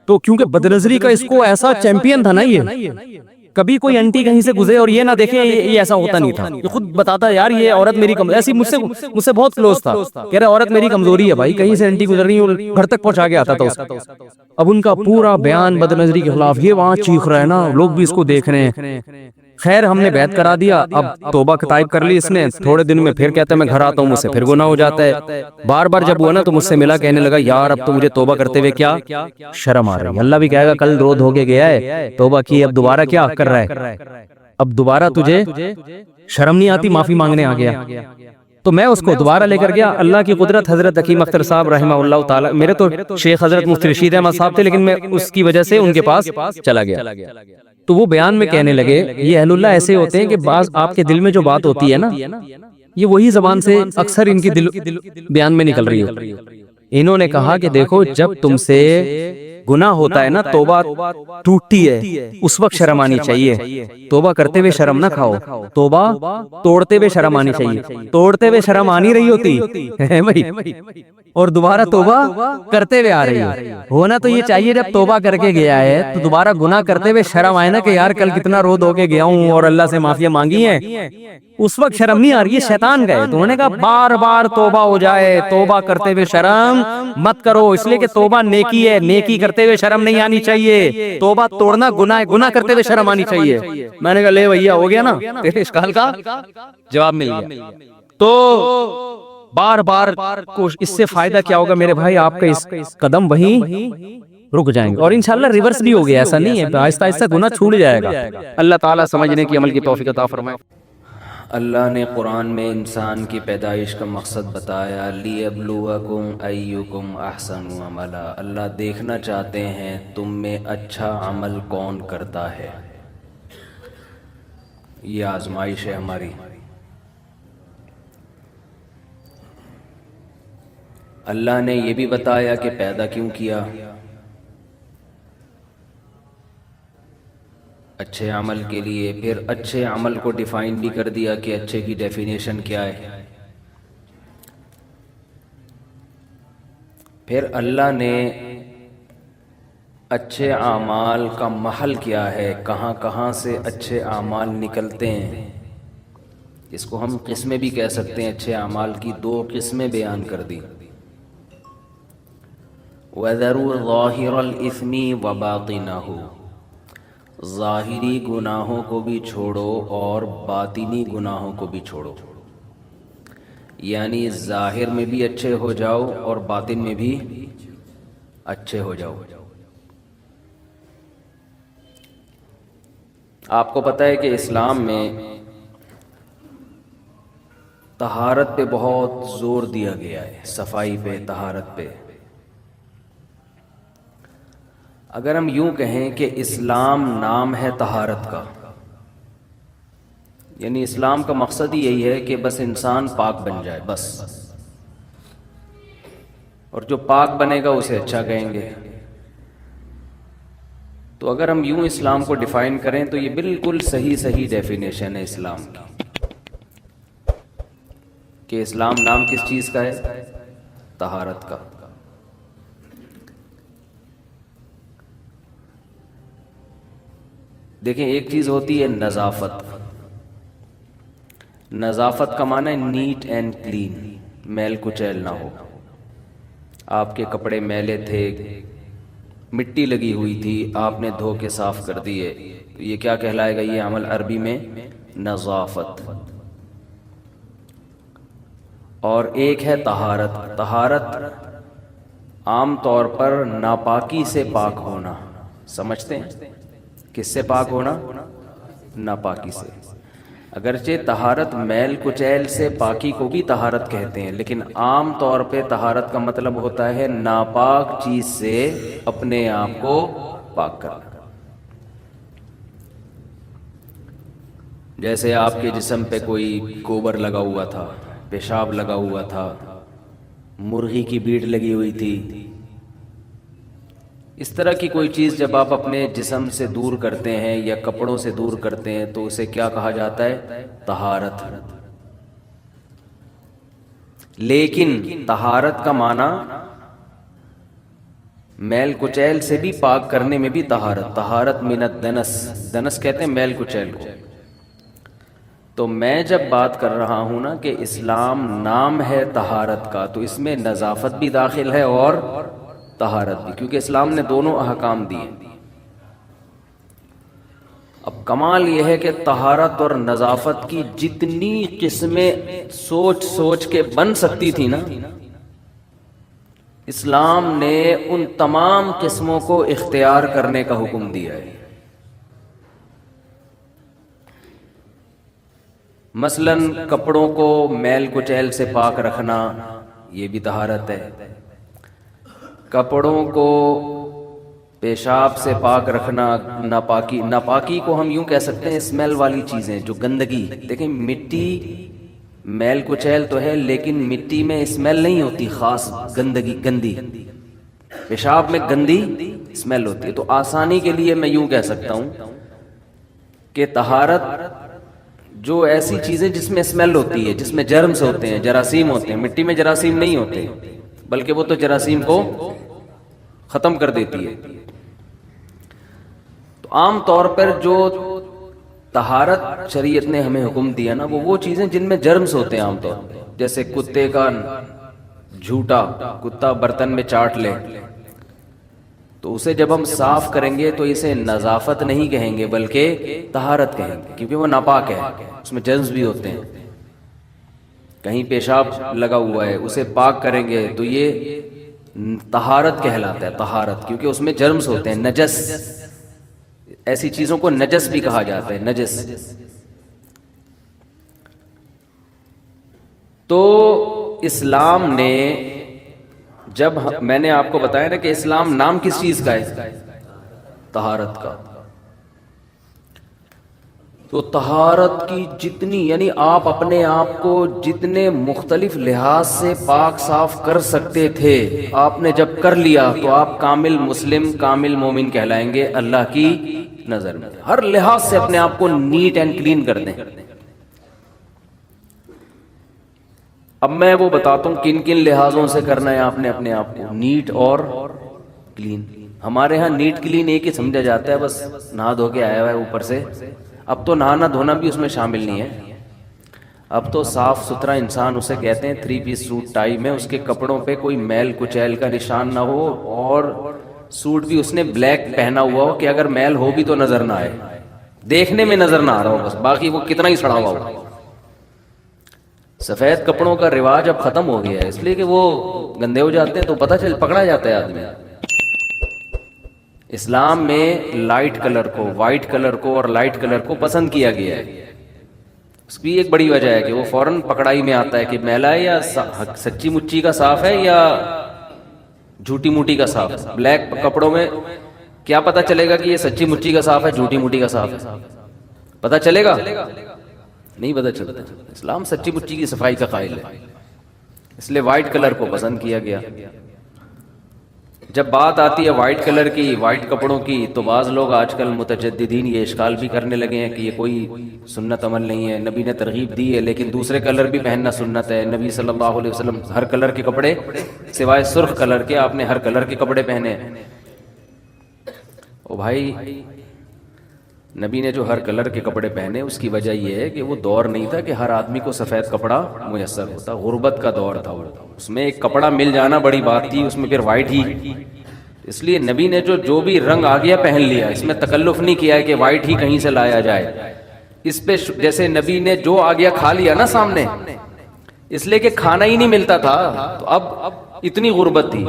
تو کیونکہ بدنظری کا اس کو ایسا چیمپئن تھا نا، یہ کبھی کوئی انٹی کہیں سے گزرے اور یہ نہ دیکھے، یہ ایسا ہوتا نہیں تھا. یہ خود بتاتا ہے یار یہ عورت میری ایسی مجھ سے بہت کلوز تھا. کہہ رہا عورت میری کمزوری ہے بھائی، کہیں سے انٹی گزر رہی ہے گھر تک پہنچا کے آتا تھا اس کا. اب ان کا پورا بیان بدنظری کے خلاف، یہ وہاں چیخ رہا ہے نا، لوگ بھی اس کو دیکھ رہے ہیں. خیر ہم نے بیعت کرا دیا. اب توبہ طائب کر لی اس نے. تھوڑے دن میں پھر کہتا ہے میں گھر آتا ہوں، مجھ سے پھر گناہ ہو جاتا ہے. بار بار جب ہوا نا تو مجھ سے ملا، کہنے لگا یار اب تو مجھے توبہ کرتے ہوئے کیا شرم آ رہی ہے. اللہ بھی کہے گا کل رو دھو کے گیا ہے، توبہ کی، اب دوبارہ کیا کر رہا ہے، اب دوبارہ تجھے شرم نہیں آتی معافی مانگنے آ گیا. تو میں اس کو دوبارہ لے کر گیا. اللہ کی قدرت، حضرت حکیم اختر صاحب رحمہ اللہ تعالی، میرے تو شیخ حضرت مفتی رشید احمد صاحب تھے، لیکن میں اس کی وجہ سے ان کے پاس چلا گیا. تو وہ بیان میں کہنے لگے یہ اہل اللہ ایسے ہوتے ہیں کہ بعض آپ کے دل میں جو بات ہوتی ہے نا، یہ وہی زبان سے اکثر ان کی بیان میں نکل رہی ہے. انہوں نے کہا کہ دیکھو جب تم سے گناہ ہوتا ہے نا، توبہ ٹوٹتی ہے، اس وقت شرم آنی چاہیے. توبہ کرتے ہوئے شرم نہ کھاؤ، توبہ توڑتے ہوئے شرم آنی چاہیے. توڑتے ہوئے شرم آنی رہی ہوتی ہے بھائی، اور دوبارہ توبہ کرتے ہوئے آ رہی ہے. ہونا تو یہ چاہیے جب توبہ کر کے گیا ہے تو دوبارہ گناہ کرتے ہوئے شرم آئے نا کہ یار کل کتنا رو دھو کے گیا ہوں اور اللہ سے معافیاں مانگی ہیں. اس وقت شرم نہیں آ رہی ہے، شیطان گئے. تو انہوں نے کہا بار بار توبہ ہو جائے، توبہ کرتے ہوئے شرم مت کرو، اس لیے کہ توبہ نیکی ہے، نیکی کرتے ہوئے شرم نہیں آنی چاہیے. توبہ توڑنا گناہ ہے، گناہ کرتے ہوئے شرم آنی چاہیے. میں نے کہا لے بھیا ہو گیا نا، تیرے اشکال کا جواب مل گیا. تو بار بار اس سے فائدہ کیا ہوگا میرے بھائی، آپ کا اس قدم وہیں رک جائیں گے، اور انشاءاللہ ریورس بھی ہو گیا. ایسا نہیں ہے، آہستہ آہستہ گناہ چھوٹ جائے گا. اللہ تعالیٰ سمجھنے کی عمل کی توفیق عطا فرمائے. اللہ نے قرآن میں انسان کی پیدائش کا مقصد بتایا، لِيَبْلُوَكُمْ أَيُّكُمْ أَحْسَنُ عَمَلًا. اللہ دیکھنا چاہتے ہیں تم میں اچھا عمل کون کرتا ہے. یہ آزمائش ہے ہماری. اللہ نے یہ بھی بتایا کہ پیدا کیوں کیا، اچھے عمل کے لیے. پھر اچھے عمل کو ڈیفائن بھی کر دیا کہ اچھے کی ڈیفینیشن کیا ہے. پھر اللہ نے اچھے اعمال کا محل کیا ہے، کہاں کہاں سے اچھے اعمال نکلتے ہیں. اس کو ہم قسمیں بھی کہہ سکتے ہیں. اچھے اعمال کی 2 قسمیں بیان کر دی. وَذَرُوا ظَاهِرَ الْإِثْمِ وَبَاطِنَهُ. ظاہری گناہوں کو بھی چھوڑو اور باطنی گناہوں کو بھی چھوڑو. یعنی ظاہر میں بھی اچھے ہو جاؤ اور باطن میں بھی اچھے ہو جاؤ. آپ کو پتہ ہے کہ اسلام میں طہارت پہ بہت زور دیا گیا ہے، صفائی پہ، طہارت پہ. اگر ہم یوں کہیں کہ اسلام نام ہے طہارت کا، یعنی اسلام کا مقصد ہی یہی ہے کہ بس انسان پاک بن جائے بس، اور جو پاک بنے گا اسے اچھا کہیں گے. تو اگر ہم یوں اسلام کو ڈیفائن کریں تو یہ بالکل صحیح ڈیفینیشن ہے اسلام کی، کہ اسلام نام کس چیز کا ہے؟ طہارت کا. دیکھیں ایک چیز ہوتی ہے نظافت. نظافت کا معنی ہے نیٹ اینڈ کلین، میل کچیل نہ ہو. آپ کے کپڑے میلے تھے، مٹی لگی ہوئی تھی، آپ نے دھو کے صاف کر دیے، یہ کیا کہلائے گا؟ یہ عمل عربی میں نظافت. اور ایک ہے طہارت. طہارت عام طور پر ناپاکی سے پاک ہونا. سمجھتے ہیں کس سے پاک ہونا؟ ناپاکی سے. اگرچہ طہارت میل کچیل سے پاکی کو بھی طہارت کہتے ہیں، لیکن عام طور پہ طہارت کا مطلب ہوتا ہے ناپاک چیز سے اپنے آپ کو پاک کرنا. جیسے آپ کے جسم پہ کوئی گوبر لگا ہوا تھا، پیشاب لگا ہوا تھا، مرغی کی بیٹ لگی ہوئی تھی، اس طرح کی کوئی چیز جب آپ اپنے جسم سے دور کرتے ہیں یا کپڑوں سے دور کرتے ہیں تو اسے کیا کہا جاتا ہے؟ طہارت. لیکن طہارت کا معنی میل کچیل سے بھی پاک کرنے میں بھی طہارت. طہارت من الدنس، دنس کہتے ہیں میل کچیل کو. تو میں جب بات کر رہا ہوں نا کہ اسلام نام ہے طہارت کا، تو اس میں نظافت بھی داخل ہے اور طہارت بھی، کیونکہ اسلام نے دونوں احکام دیے. اب کمال یہ ہے کہ طہارت اور نظافت کی جتنی قسمیں سوچ سوچ کے بن سکتی تھی نا، اسلام نے ان تمام قسموں کو اختیار کرنے کا حکم دیا ہے. مثلا کپڑوں کو میل کچیل سے پاک رکھنا، یہ بھی طہارت ہے. کپڑوں کو پیشاب سے پاک رکھنا، ناپاکی. ناپاکی کو ہم یوں کہہ سکتے ہیں اسمیل والی چیزیں، جو گندگی. دیکھیں مٹی میل کچیل تو ہے لیکن مٹی میں اسمیل نہیں ہوتی خاص گندگی، گندی. پیشاب میں گندی اسمیل ہوتی ہے. تو آسانی کے لیے میں یوں کہہ سکتا ہوں کہ طہارت جو ایسی چیزیں جس میں اسمیل ہوتی ہے، جس میں جرمز ہوتے ہیں، جراثیم ہوتے ہیں. مٹی میں جراثیم نہیں ہوتے، بلکہ وہ تو جراثیم کو ختم کر دیتی ہے. تو عام طور پر جو طہارت شریعت نے ہمیں حکم دیا نا، وہ چیزیں جن میں جرمز ہوتے ہیں عام طور پر. جیسے کتے کا جھوٹا، کتا برتن میں چاٹ لے تو اسے جب ہم صاف کریں گے تو اسے نظافت نہیں کہیں گے بلکہ طہارت کہیں گے، کیونکہ وہ ناپاک ہے، اس میں جرمز بھی ہوتے ہیں. کہیں پیشاب لگا ہوا ہے، اسے پاک کریں گے تو یہ طہارت کہلاتا ہے. طہارت کیونکہ اس میں جرمز ہوتے ہیں، نجس. ایسی چیزوں کو نجس بھی کہا جاتا ہے، نجس. تو اسلام نے جب میں نے آپ کو بتایا نا کہ اسلام نام کس چیز کا ہے؟ طہارت کا. تو طہارت کی جتنی، یعنی آپ اپنے آپ کو جتنے مختلف لحاظ سے پاک صاف کر سکتے تھے، آپ نے جب کر لیا تو آپ کامل مسلم، کامل مومن کہلائیں گے اللہ کی نظر میں. ہر لحاظ سے اپنے آپ کو نیٹ اینڈ کلین کر دیں. اب میں وہ بتاتا ہوں کن کن لحاظوں سے کرنا ہے آپ نے اپنے آپ کو نیٹ اور کلین. ہمارے ہاں نیٹ کلین ایک ہی سمجھا جاتا ہے، بس نہا دھو کے آیا ہوا ہے اوپر سے. اب تو نہانا دھونا بھی اس میں شامل نہیں ہے. اب تو صاف ستھرا انسان اسے کہتے ہیں 3 پیس سوٹ ٹائی میں اس کے کپڑوں پہ کوئی میل کچیل کا نشان نہ ہو، اور سوٹ بھی اس نے بلیک پہنا ہوا ہو کہ اگر میل ہو بھی تو نظر نہ آئے، دیکھنے میں نظر نہ آ رہا ہو بس، باقی وہ کتنا ہی سڑا ہوا ہو. سفید کپڑوں کا رواج اب ختم ہو گیا ہے، اس لیے کہ وہ گندے ہو جاتے ہیں تو پتہ چل پکڑا جاتا ہے آدمی. اسلام میں لائٹ کلر کو، وائٹ کلر کو اور لائٹ کلر کو پسند کیا گیا ہے. اس کی ایک بڑی وجہ ہے کہ وہ فوراً پکڑائی میں آتا ہے کہ میلا ہے یا سچی مچی کا صاف ہے یا جھوٹی موٹی کا صاف. بلیک کپڑوں میں کیا پتہ چلے گا کہ یہ سچی مچی کا صاف ہے، جھوٹی موٹی کا صاف ہے؟ پتہ چلے گا؟ نہیں پتہ چلتا. اسلام سچی مچی کی صفائی کا قائل ہے، اس لیے وائٹ کلر کو پسند کیا گیا. جب بات آتی ہے وائٹ کلر کی، وائٹ کپڑوں کی، تو بعض لوگ آج کل متجددین یہ اشکال بھی کرنے لگے ہیں کہ یہ کوئی سنت عمل نہیں ہے، نبی نے ترغیب دی ہے لیکن دوسرے کلر بھی پہننا سنت ہے. نبی صلی اللہ علیہ وسلم ہر کلر کے کپڑے سوائے سرخ کلر کے، آپ نے ہر کلر کے کپڑے پہنے. او بھائی نبی نے جو ہر کلر کے کپڑے پہنے اس کی وجہ یہ ہے کہ وہ دور نہیں تھا کہ ہر آدمی کو سفید کپڑا میسر ہوتا، غربت کا دور تھا، اس میں ایک کپڑا مل جانا بڑی بات تھی، اس میں پھر وائٹ ہی، اس لیے نبی نے جو بھی رنگ آ گیا پہن لیا، اس میں تکلف نہیں کیا ہے کہ وائٹ ہی کہیں سے لایا جائے، اس پہ جیسے نبی نے جو آ گیا کھا لیا نا سامنے، اس لیے کہ کھانا ہی نہیں ملتا تھا، تو اب اتنی غربت تھی۔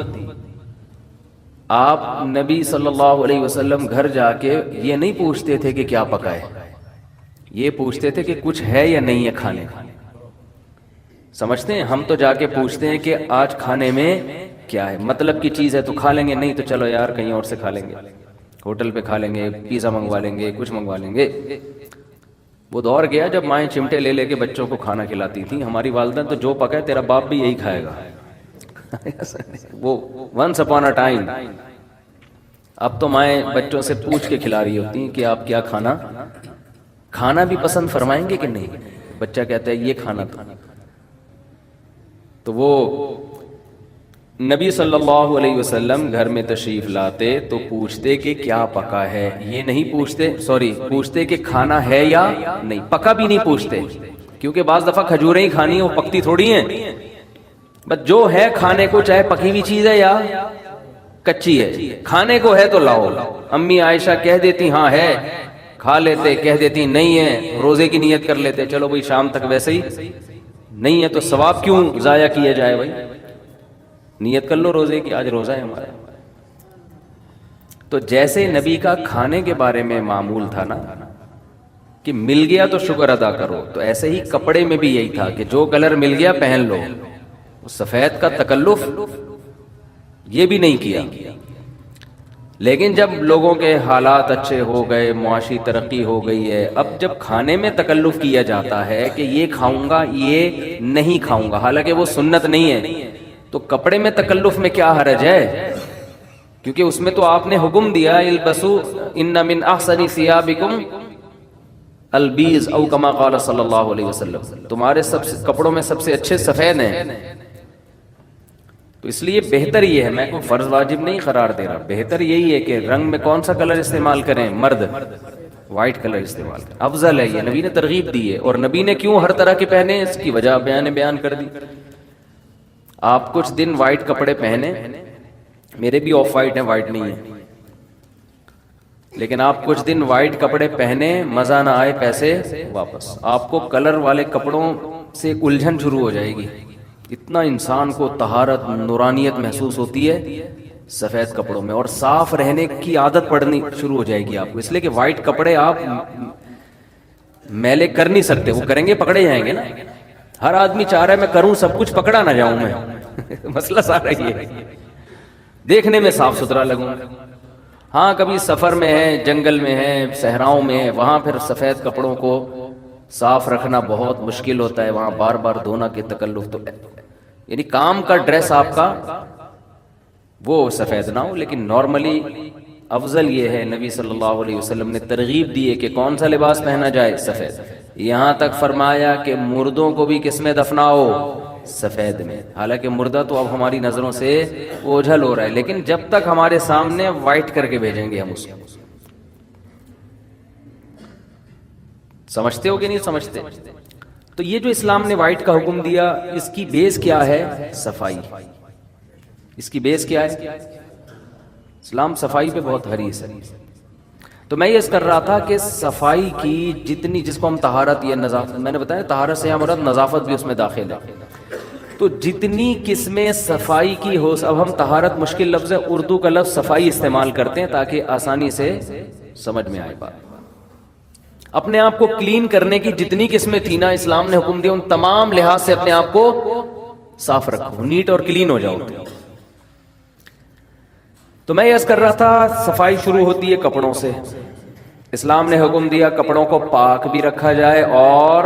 آپ نبی صلی اللہ علیہ وسلم گھر جا کے یہ نہیں پوچھتے تھے کہ کیا پکا ہے، یہ پوچھتے تھے کہ کچھ ہے یا نہیں ہے کھانے کا۔ سمجھتے ہیں؟ ہم تو جا کے پوچھتے ہیں کہ آج کھانے میں کیا ہے، مطلب کی چیز ہے تو کھا لیں گے، نہیں تو چلو یار کہیں اور سے کھا لیں گے، ہوٹل پہ کھا لیں گے، پیزا منگوا لیں گے، کچھ منگوا لیں گے۔ وہ دور گیا جب مائیں چمٹے لے لے کے بچوں کو کھانا کھلاتی تھیں، ہماری والدہ تو جو پکا ہے تیرا باپ بھی یہی کھائے گا، وہ ونس اپون اے ٹائم۔ اب تو مائیں بچوں سے پوچھ کے کھلا رہی ہوتی ہیں کہ آپ کیا کھانا بھی پسند فرمائیں گے کہ نہیں، بچہ کہتا ہے یہ کھانا تو وہ نبی صلی اللہ علیہ وسلم گھر میں تشریف لاتے تو پوچھتے کہ کیا پکا ہے، یہ نہیں پوچھتے کہ کھانا ہے یا نہیں، پکا بھی نہیں پوچھتے، کیونکہ بعض دفعہ کھجوریں ہی کھانی ہیں، وہ پکتی تھوڑی ہیں، بس جو ہے کھانے کو، چاہے پکی ہوئی چیز ہے یا کچی ہے، کھانے کو ہے تو لاؤ۔ امی عائشہ کہہ دیتی ہاں ہے، کھا لیتے، کہہ دیتی نہیں ہے، روزے کی نیت کر لیتے، چلو بھائی شام تک ویسے ہی نہیں ہے تو ثواب کیوں ضائع کیا جائے، بھائی نیت کر لو روزے کی، آج روزہ ہے ہمارا۔ تو جیسے نبی کا کھانے کے بارے میں معمول تھا نا کہ مل گیا تو شکر ادا کرو، تو ایسے ہی کپڑے میں بھی یہی تھا کہ جو کلر مل گیا پہن لو، سفید کا تکلف یہ بھی نہیں کیا۔ لیکن جب لوگوں کے حالات اچھے ہو گئے، معاشی ترقی ہو گئی ہے، اب جب کھانے میں تکلف کیا جاتا ہے کہ یہ کھاؤں گا یہ نہیں کھاؤں گا، حالانکہ وہ سنت نہیں ہے، تو کپڑے میں تکلف میں کیا حرج ہے؟ کیونکہ اس میں تو آپ نے حکم دیا البسو ان من احسن ثیابکم البیض او کما قال صلی اللہ علیہ وسلم، تمہارے سب سے کپڑوں میں سب سے اچھے سفید ہیں۔ تو اس لیے بہتر یہ ہے، میں کوئی فرض واجب نہیں قرار دے رہا، بہتر یہی ہے کہ رنگ میں کون سا کلر استعمال کریں، مرد وائٹ کلر استعمال کریں، افضل ہے، یہ نبی نے ترغیب دی ہے۔ اور نبی نے کیوں ہر طرح کے پہنے اس کی وجہ بیان کر دی۔ آپ کچھ دن وائٹ کپڑے پہنے، میرے بھی آف وائٹ ہیں، وائٹ نہیں ہے، لیکن آپ کچھ دن وائٹ کپڑے پہنے، مزہ نہ آئے پیسے واپس، آپ کو کلر والے کپڑوں سے الجھن شروع ہو جائے گی، اتنا انسان کو طہارت نورانیت محسوس ہوتی ہے سفید کپڑوں میں، اور صاف رہنے کی عادت پڑنی شروع ہو جائے گی آپ کو، اس لیے کہ وائٹ کپڑے آپ میلے کر نہیں سکتے، وہ کریں گے پکڑے جائیں گے نا، ہر آدمی چاہ رہا ہے میں کروں سب کچھ، پکڑا نہ جاؤں میں مسئلہ سارا یہ ہے، دیکھنے میں صاف ستھرا لگوں۔ ہاں کبھی سفر میں ہے، جنگل میں ہے، صحراؤں میں ہے، وہاں پھر سفید کپڑوں کو صاف رکھنا بہت مشکل ہوتا ہے، وہاں بار بار دھونا کے تکلف، تو یعنی کام کا ڈریس آپ کا وہ سفید نہ ہو، لیکن نارملی افضل یہ ہے، نبی صلی اللہ علیہ وسلم نے ترغیب دی ہے کہ کون سا لباس پہنا جائے، سفید، یہاں تک فرمایا کہ مردوں کو بھی کس میں دفناؤ، سفید میں، حالانکہ مردہ تو اب ہماری نظروں سے اوجھل ہو رہا ہے، لیکن جب تک ہمارے سامنے وائٹ کر کے بھیجیں گے ہم اس کو، سمجھتے ہو کہ نہیں سمجھتے؟ تو یہ جو اسلام نے وائٹ کا حکم دیا، اس کی بیس کیا ہے؟ صفائی، اس کی بیس کیا ہے؟ اسلام صفائی پہ بہت حریص ہے۔ تو میں یہ کر رہا تھا کہ صفائی کی جتنی، جس کو ہم طہارت یا نظافت، میں نے بتایا طہارت سے مراد نظافت بھی اس میں داخل ہے، تو جتنی قسمیں صفائی کی ہو، اب ہم طہارت مشکل لفظ ہے، اردو کا لفظ صفائی استعمال کرتے ہیں تاکہ آسانی سے سمجھ میں آئے بات۔ اپنے آپ کو کلین کرنے کی جتنی قسمیں تھی نا، اسلام نے حکم دیا ان تمام لحاظ سے اپنے آپ کو صاف رکھو، نیٹ اور کلین ہو جاؤ۔ تو میں یہ کر رہا تھا، صفائی شروع ہوتی ہے کپڑوں سے، اسلام نے حکم دیا کپڑوں کو پاک بھی رکھا جائے اور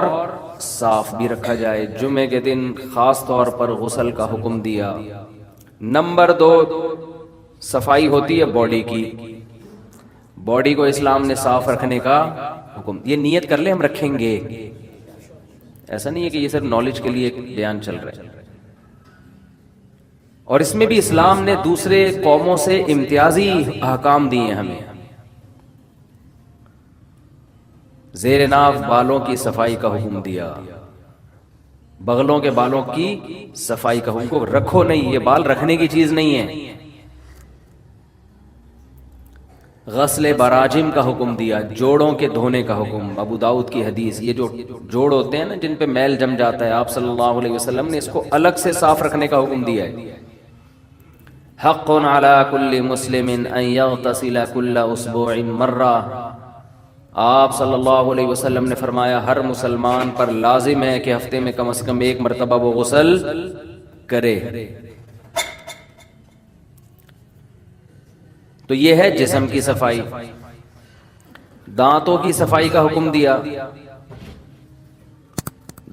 صاف بھی رکھا جائے، جمعے کے دن خاص طور پر غسل کا حکم دیا۔ نمبر 2 صفائی ہوتی ہے باڈی کی، باڈی کو اسلام نے صاف رکھنے کا حکم، یہ نیت کر لیں ہم رکھیں گے، ایسا نہیں ہے کہ یہ صرف نالج کے لیے ایک بیان چل رہا ہے۔ اور اس میں بھی اسلام نے دوسرے قوموں سے امتیازی احکام دیے ہیں ہمیں، زیر ناف بالوں کی صفائی کا حکم دیا، بغلوں کے بالوں کی صفائی کا حکم کو رکھو نہیں، یہ بال رکھنے کی چیز نہیں ہے۔ غسل براجم کا حکم دیا، جوڑوں کے دھونے کا حکم، ابو داؤد کی حدیث، یہ جو جوڑ ہوتے ہیں نا جن پہ میل جم جاتا ہے، آپ صلی اللہ علیہ وسلم نے اس کو الگ سے صاف رکھنے کا حکم دیا ہے۔ حق علی کل مسلم ان یغتسل کل اسبوع مرہ، آپ صلی اللہ علیہ وسلم نے فرمایا ہر مسلمان پر لازم ہے کہ ہفتے میں کم از کم ایک مرتبہ وہ غسل کرے۔ تو یہ ہے جسم کی صفائی۔ دانتوں کی صفائی کا حکم دیا۔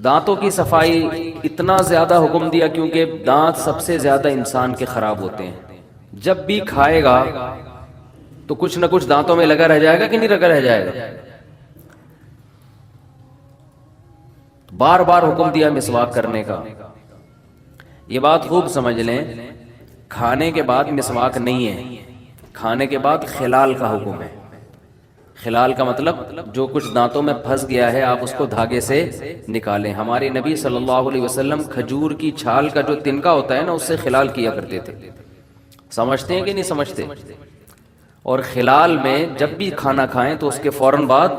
دانتوں کی صفائی اتنا زیادہ حکم دیا کیونکہ دانت سب سے زیادہ انسان کے خراب ہوتے ہیں۔ جب بھی کھائے گا تو کچھ نہ کچھ دانتوں میں لگا رہ جائے گا کہ نہیں لگا رہ جائے گا؟ بار بار حکم دیا مسواک کرنے کا۔ یہ بات خوب سمجھ لیں، کھانے کے بعد مسواک نہیں ہے، کھانے کے بعد خلال کا حکم ہے۔ خلال کا مطلب جو کچھ دانتوں میں پھنس گیا ہے آپ اس کو دھاگے سے نکالیں۔ ہمارے نبی صلی اللہ علیہ وسلم کھجور کی چھال کا جو تنکا ہوتا ہے نا اس سے خلال کیا کرتے تھے۔ سمجھتے ہیں کہ نہیں سمجھتے؟ اور خلال میں جب بھی کھانا کھائیں تو اس کے فوراً بعد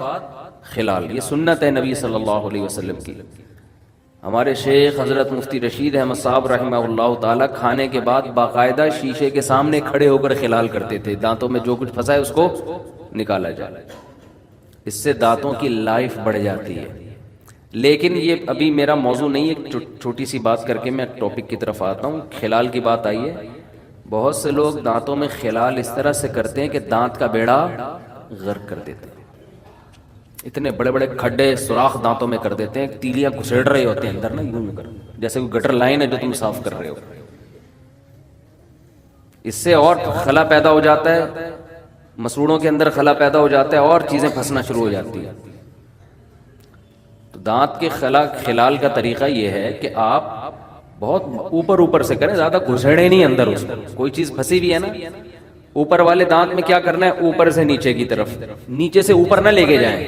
خلال، یہ سنت ہے نبی صلی اللہ علیہ وسلم کی۔ ہمارے شیخ حضرت مفتی رشید احمد صاحب رحمہ اللہ تعالیٰ کھانے کے بعد باقاعدہ شیشے کے سامنے کھڑے ہو کر خلال کرتے تھے، دانتوں میں جو کچھ پھنسا ہے اس کو نکالا جائے، اس سے دانتوں کی لائف بڑھ جاتی ہے۔ لیکن یہ ابھی میرا موضوع نہیں ہے، چھوٹی سی بات کر کے میں ٹاپک کی طرف آتا ہوں۔ خلال کی بات آئی ہے، بہت سے لوگ دانتوں میں خلال اس طرح سے کرتے ہیں کہ دانت کا بیڑا غرق کر دیتے ہیں، اتنے بڑے بڑے کھڈے سوراخ دانتوں میں کر دیتے ہیں، تیلیاں گھسیڑ رہے ہوتے ہیں اندر نا، یوں کر جیسے کوئی گٹر لائن ہے جو تم صاف کر رہے ہو۔ اس سے اور خلا پیدا ہو جاتا ہے، مسوڑوں کے اندر خلا پیدا ہو جاتا ہے اور چیزیں پھنسنا شروع ہو جاتی ہیں۔ تو دانت کے خلال کا طریقہ یہ ہے کہ آپ بہت اوپر اوپر سے کریں، زیادہ گھسیڑے نہیں اندر، اس میں کوئی چیز پھنسی ہوئی ہے نا، اوپر والے دانت میں کیا کرنا ہے، اوپر سے نیچے کی طرف، نیچے سے اوپر نہ لے کے جائیں۔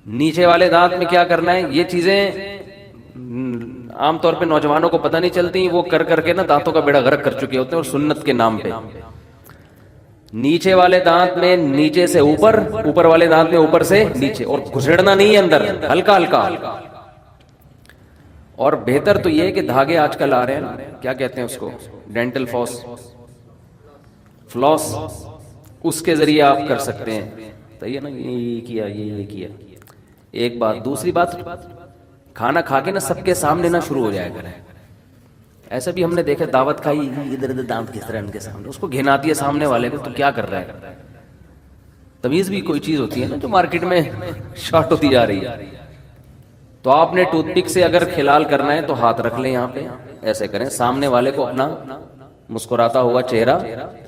نیچے والے دانت میں کیا کرنا ہے، یہ چیزیں عام طور پہ نوجوانوں کو پتہ نہیں چلتی، وہ کر کر کے نا دانتوں کا بیڑا غرق کر چکے ہوتے ہیں، اور سنت کے نام پہ نیچے والے دانت میں نیچے سے اوپر، اوپر والے دانت میں اوپر سے نیچے، اور گھسیڑنا نہیں ہے اندر، ہلکا ہلکا۔ اور بہتر تو یہ ہے کہ دھاگے آج کل آ رہے ہیں نا، کیا کہتے ہیں اس کو، ڈینٹل فلوس، اس کے ذریعے آپ کر سکتے ہیں۔ تو یہ نا یہ کیا، یہ کیا، ایک بات۔ دوسری بات، کھانا کھا کے نا سب کے سامنے نہ شروع ہو جائے کریں۔ ایسا بھی ہم نے دیکھا، دعوت کھائی، ادھر ادھر دانت کس طرح ان کے سامنے، اس کو گھن آتی ہے سامنے والے کو، تو کیا کر رہا ہے؟ تمیز بھی کوئی چیز ہوتی ہے نا جو مارکیٹ میں شارٹ ہوتی جا رہی ہے۔ تو آپ نے ٹوتھ پک سے اگر خلال کرنا ہے تو ہاتھ رکھ لیں یہاں پہ، ایسے کریں، سامنے والے کو اپنا مسکراتا ہوا چہرہ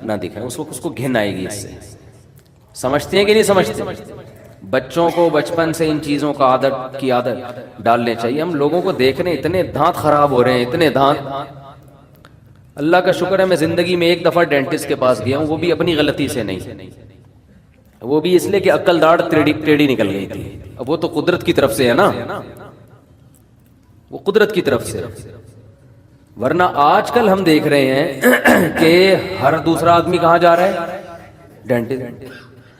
نہ دکھائیں، اس کو گھن آئے گی اس سے۔ سمجھتے ہیں کہ نہیں سمجھتے؟ بچوں کو بچپن سے ان چیزوں کا عادت ڈالنے چاہیے۔ ہم لوگوں کو دیکھ رہے ہیں اتنے دانت خراب ہو رہے ہیں، اتنے دانت۔ اللہ کا شکر ہے میں زندگی میں ایک دفعہ ڈینٹسٹ کے پاس گیا ہوں، وہ بھی اپنی غلطی سے نہیں، وہ بھی اس لیے کہ عقل داڑھ ٹیڑھی نکل گئی تھی۔ اب وہ تو قدرت کی طرف سے ہے نا، وہ قدرت کی طرف سے، ورنہ آج کل ہم دیکھ رہے ہیں کہ ہر دوسرا آدمی کہاں جا رہا ہے، ڈینٹسٹ۔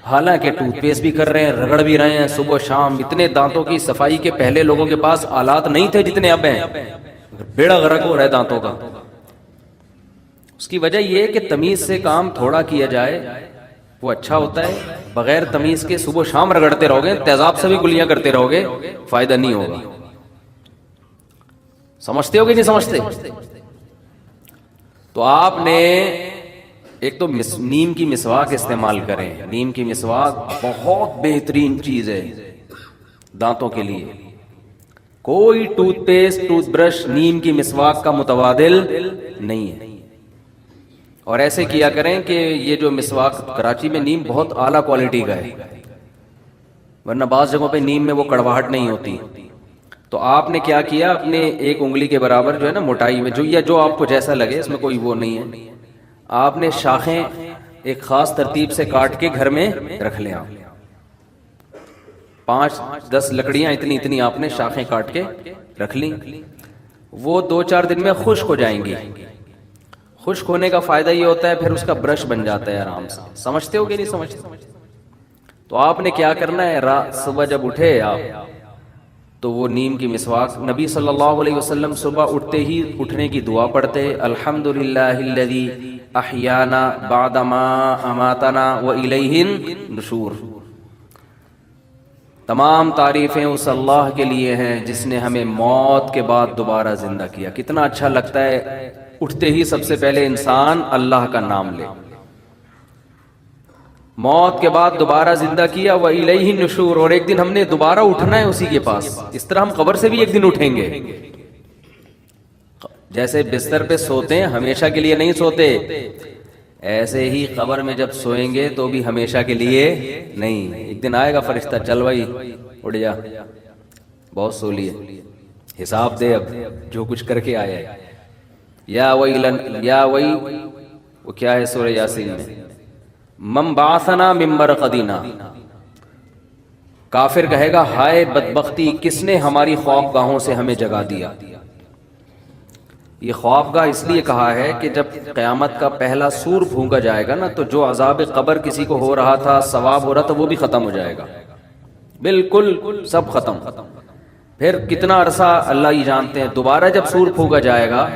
حالانکہ ٹوتھ پیسٹ بھی کر رہے ہیں، رگڑ بھی رہے ہیں صبح شام۔ اتنے دانتوں کی صفائی کے پہلے لوگوں کے پاس آلات نہیں تھے جتنے اب ہیں، بیڑا غرق ہو رہا ہے دانتوں کا۔ اس کی وجہ یہ ہے کہ تمیز سے کام تھوڑا کیا جائے وہ اچھا ہوتا ہے۔ بغیر تمیز کے صبح شام رگڑتے رہو گے، تیزاب سے بھی گلیاں کرتے رہو گے، فائدہ نہیں ہوگا۔ سمجھتے ہو کہ نہیں سمجھتے؟ تو آپ نے ایک تو نیم کی مسواک استعمال کریں۔ نیم کی مسواک بہت بہترین چیز ہے دانتوں کے لیے۔ کوئی ٹوتھ پیسٹ، ٹوتھ برش نیم کی مسواک کا متبادل نہیں ہے۔ اور ایسے کیا کریں کہ یہ جو مسواک کراچی میں نیم بہت اعلیٰ کوالٹی کا ہے، ورنہ بعض جگہوں پہ نیم میں وہ کڑواہٹ نہیں ہوتی۔ تو آپ نے کیا کیا، اپنے ایک انگلی کے برابر جو ہے نا موٹائی میں، جو آپ کو جیسا لگے، اس میں کوئی وہ نہیں ہے، آپ نے شاخیں ایک خاص ترتیب سے کاٹ کے گھر میں رکھ لیں آپ، 5-10 لکڑیاں اتنی اتنی آپ نے شاخیں کاٹ کے رکھ لیں، وہ 2-4 دن میں خشک ہو جائیں گی. خشک ہونے کا فائدہ یہ ہوتا ہے پھر اس کا برش بن جاتا ہے آرام سے. سمجھتے ہو کہ نہیں سمجھتے؟ تو آپ نے کیا کرنا ہے، صبح جب اٹھے آپ تو وہ نیم کی مسواک، نبی صلی اللہ علیہ وسلم صبح اٹھتے ہی اٹھنے کی دعا پڑھتے، الحمدللہ الذی احیانا بعد ما اماتنا والیہ النشور. تمام تعریفیں اس اللہ کے لیے ہیں جس نے ہمیں موت کے بعد دوبارہ زندہ کیا. کتنا اچھا لگتا ہے اٹھتے ہی سب سے پہلے انسان اللہ کا نام لے. موت کے بعد دوبارہ زندہ کیا، وَإِلَيْهِ النُّشُورُ، اور ایک دن ہم نے دوبارہ اٹھنا ہے اسی کے پاس. اس طرح ہم قبر سے بھی ایک دن اٹھیں گے. جیسے بستر پہ سوتے ہیں ہمیشہ کے لیے نہیں سوتے، ایسے ہی قبر میں جب سوئیں گے تو بھی ہمیشہ کے لیے نہیں. ایک دن آئے گا فرشتہ، چل بھائی اٹھ جا، بہت سو لیے، حساب دے اب جو کچھ کر کے آیا ہے. یا وئی وہ کیا ہے سورہ یاسین میں، من بعثنا من مرقدنا. کافر کہے گا ہائے بدبختی، کس نے ہماری خوابگاہوں سے ہمیں جگا دیا. یہ خوابگاہ اس لیے کہا ہے کہ جب قیامت کا پہلا سور پھونکا جائے گا نا تو جو عذاب قبر کسی کو ہو رہا تھا، ثواب ہو رہا تھا، وہ بھی ختم ہو جائے گا، بالکل سب ختم. پھر کتنا عرصہ اللہ ہی جانتے ہیں. دوبارہ جب سور پھونکا جائے گا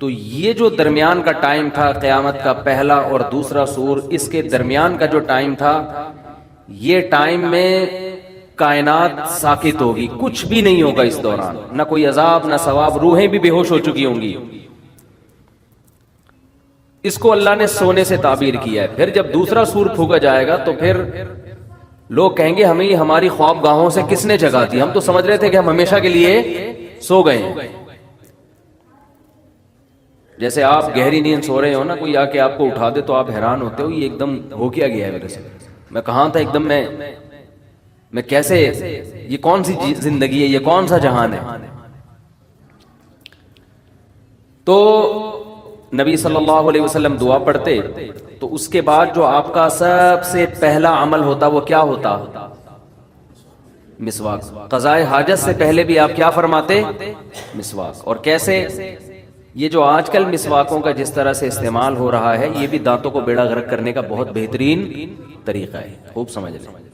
تو یہ جو درمیان کا ٹائم تھا قیامت کا پہلا اور دوسرا سور، اس کے درمیان کا جو ٹائم تھا، یہ ٹائم میں کائنات ساکت ہوگی، کچھ بھی نہیں ہوگا اس دوران، نہ کوئی عذاب نہ ثواب. روحیں بھی بے ہوش ہو چکی ہوں گی. اس کو اللہ نے سونے سے تعبیر کیا ہے. پھر جب دوسرا سور پھونکا جائے گا تو پھر لوگ کہیں گے ہمیں ہماری خواب گاہوں سے کس نے جگا دی، ہم تو سمجھ رہے تھے کہ ہم ہمیشہ کے لیے سو گئے ہیں. جیسے آپ گہری نیند سو رہے ہو نا، کوئی آ کے آپ کو اٹھا دے تو آپ حیران ہوتے ہو یہ ایک دم ہو کیا گیا ہے میرے سے، میں کہاں تھا، ایک دم میں کیسے، یہ کون سی زندگی ہے، یہ کون سا جہان ہے. تو نبی صلی اللہ علیہ وسلم دعا پڑھتے تو اس کے بعد جو آپ کا سب سے پہلا عمل ہوتا وہ کیا ہوتا، مسواک. قضائے حاجت سے پہلے بھی آپ کیا فرماتے، مسواک. اور کیسے، یہ جو آج کل مسواکوں کا جس طرح سے استعمال ہو رہا ہے، یہ بھی دانتوں کو بیڑا غرق کرنے کا بہت بہترین طریقہ ہے. خوب سمجھ لیں،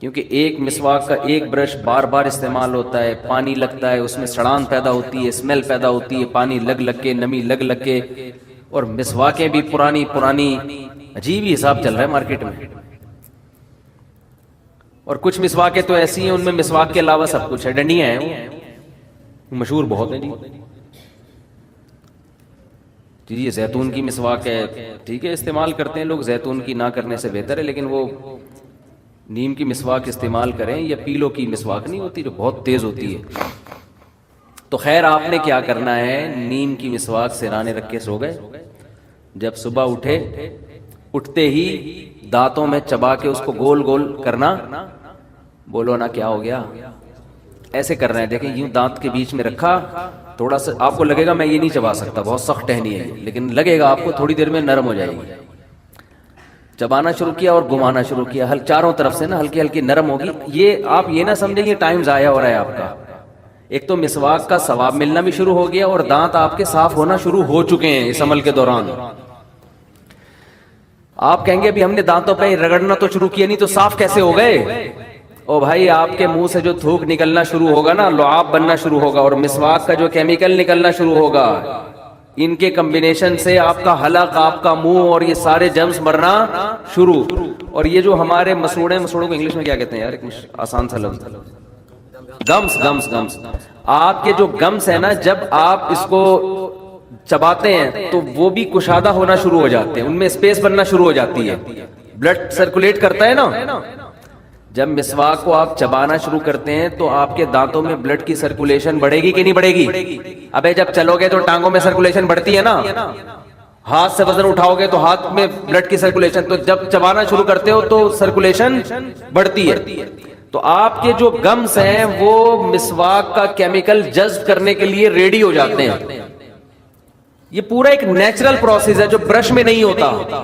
کیونکہ ایک مسواک کا ایک برش بار بار استعمال ہوتا ہے، پانی لگتا ہے، اس میں سڑان پیدا ہوتی ہے، اسمیل پیدا ہوتی ہے، پانی لگ کے، نمی لگ کے. اور مسواکیں بھی پرانی عجیب ہی حساب چل رہا ہے مارکیٹ میں. اور کچھ مسواکیں تو ایسی ہیں ان میں مسواک کے علاوہ سب کچھ ہے، ڈنڈیاں ہیں، وہ مشہور بہت ہیں جی. یہ زیتون کی مسواک ہے، ٹھیک ہے استعمال کرتے ہیں لوگ، زیتون کی نہ کرنے سے بہتر ہے، لیکن وہ نیم کی مسواک استعمال کریں. یا پیلو کی مسواک نہیں ہوتی جو بہت تیز ہوتی ہے. تو خیر آپ نے کیا کرنا ہے، نیم کی مسواک سرانے رکھ کے سو گئے. جب صبح اٹھتے ہی دانتوں میں چبا کے اس کو گول گول کرنا. بولو نا کیا ہو گیا، ایسے کرنا ہے. دیکھیں یوں دانت کے بیچ میں رکھا، تھوڑا سا آپ کو لگے گا میں یہ نہیں چبا سکتا، بہت سخت ٹہنی ہے، لیکن لگے گا آپ کو تھوڑی دیر میں نرم ہو جائے گی. چبانا شروع کیا اور گھمانا شروع کیا، چاروں طرف سے نا ہلکی ہلکی نرم ہوگی. یہ آپ یہ نہ سمجھیں کہ ٹائم ضائع ہو رہا ہے آپ کا. ایک تو مسواک کا ثواب ملنا بھی شروع ہو گیا اور دانت آپ کے صاف ہونا شروع ہو چکے ہیں اس عمل کے دوران. آپ کہیں گے ابھی ہم نے دانتوں پہ رگڑنا تو شروع کیا، نہیں تو صاف کیسے ہو گئے؟ او بھائی آپ کے منہ سے جو تھوک نکلنا شروع ہوگا نا، لعاب بننا شروع ہوگا، اور مسواک کا جو کیمیکل نکلنا شروع ہوگا، ان کے کمبینیشن سے آپ کا حلق، آپ کا منہ اور یہ سارے جرمز مرنا شروع. اور یہ جو ہمارے مسوڑوں کو انگلش میں کیا کہتے ہیں یار، ایک آسان سا لفظ، گمس. آپ کے جو گمس ہیں نا، جب آپ اس کو چباتے ہیں تو وہ بھی کشادہ ہونا شروع ہو جاتے ہیں، ان میں اسپیس بننا شروع ہو جاتی ہے، بلڈ سرکولیٹ کرتا ہے نا. جب مسواک کو آپ چبانا شروع کرتے ہیں تو آپ کے دانتوں میں بلڈ کی سرکولیشن بڑھے گی کہ نہیں بڑھے گی؟ ابے جب چلو گے تو ٹانگوں میں سرکولیشن بڑھتی ہے نا، ہاتھ سے وزن اٹھاؤ گے تو ہاتھ میں بلڈ کی سرکولیشن، تو جب چبانا شروع کرتے ہو تو سرکولیشن بڑھتی ہے. تو آپ کے جو گمس ہیں وہ مسواک کا کیمیکل جذب کرنے کے لیے ریڈی ہو جاتے ہیں. یہ پورا ایک نیچرل پروسیس ہے جو برش میں نہیں ہوتا.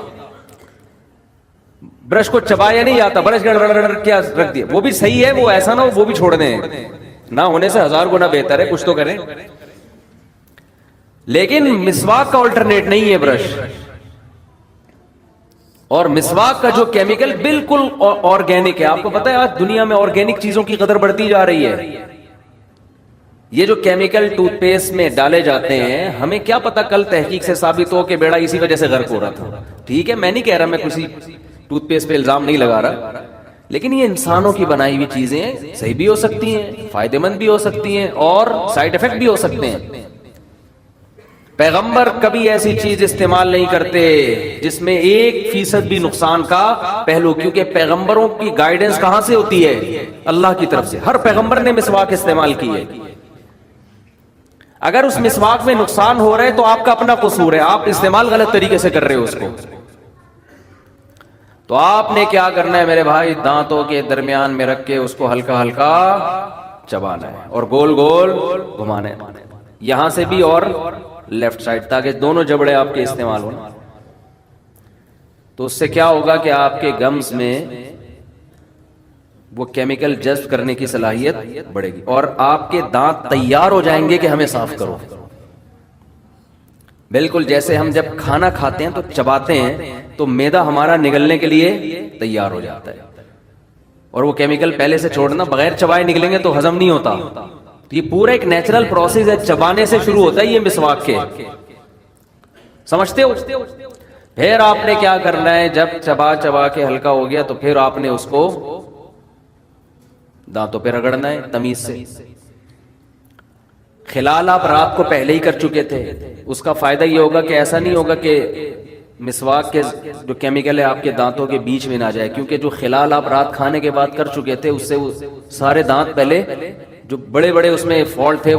برش کو چبایا نہیں آتا، برش گڑ کیا رکھ دیا، وہ بھی صحیح ہے، وہ ایسا نہ ہو وہ بھی چھوڑ دیں، نہ ہونے سے 1000 گنا بہتر ہے، کچھ تو کریں. لیکن مسواک کا الٹرنیٹ نہیں ہے برش. اور مسواک کا جو کیمیکل بالکل آرگینک ہے. آپ کو پتا ہے آج دنیا میں آرگینک چیزوں کی قدر بڑھتی جا رہی ہے. یہ جو کیمیکل ٹوتھ پیسٹ میں ڈالے جاتے ہیں، ہمیں کیا پتا کل تحقیق سے ثابت ہو کہ بیڑا اسی وجہ سے غرق ہو رہا تھا. ٹھیک ہے، میں نہیں کہہ رہا، میں کسی ٹوتھ پیسٹ پہ الزام نہیں لگا رہا، لیکن یہ انسانوں کی بنائی ہوئی چیزیں صحیح بھی ہو سکتی ہیں، فائدہ مند بھی ہو سکتی ہیں، اور سائیڈ افیکٹ بھی ہو سکتے ہیں. پیغمبر کبھی ایسی چیز استعمال نہیں کرتے جس میں 1% بھی نقصان کا پہلو، کیونکہ پیغمبروں کی گائیڈنس کہاں سے ہوتی ہے؟ اللہ کی طرف سے. ہر پیغمبر نے مسواک استعمال کی ہے. اگر اس مسواک میں نقصان ہو رہا ہے تو آپ کا اپنا قصور ہے، آپ استعمال غلط طریقے سے کر رہے ہو اس کو. تو آپ نے کیا کرنا ہے میرے بھائی؟ دانتوں کے درمیان میں رکھ کے اس کو ہلکا ہلکا چبانا ہے اور گول گول گھمانا ہے، یہاں سے بھی اور لیفٹ سائڈ، تاکہ دونوں جبڑے آپ کے استعمال ہوں. تو اس سے کیا ہوگا کہ آپ کے گمز میں وہ کیمیکل جذب کرنے کی صلاحیت بڑھے گی، اور آپ کے دانت تیار ہو جائیں گے کہ ہمیں صاف کرو. بالکل جیسے ہم جب کھانا کھاتے ہیں تو چباتے ہیں تو معدہ ہمارا نگلنے کے لیے تیار ہو جاتا ہے، اور وہ کیمیکل پہلے سے چھوڑنا، بغیر چبائے نکلیں گے تو ہضم نہیں ہوتا. یہ پورا ایک نیچرل پروسیس ہے، چبانے سے شروع ہوتا ہے یہ مسواک کے. سمجھتے ہو؟ پھر آپ نے کیا کرنا ہے؟ جب چبا چبا کے ہلکا ہو گیا تو پھر آپ نے اس کو دانتوں پہ رگڑنا ہے تمیز سے. خلال آپ رات کو پہلے ہی کر چکے تھے، اس کا فائدہ یہ ہوگا کہ ایسا نہیں ہوگا کہ مسواک کے جو کیمیکل ہے آپ کے دانتوں کے بیچ میں نہ جائے، کیونکہ جو خلال آپ رات کھانے کے بعد کر چکے تھے اس سے سارے دانت پہلے جو بڑے بڑے اس میں فالٹ تھے،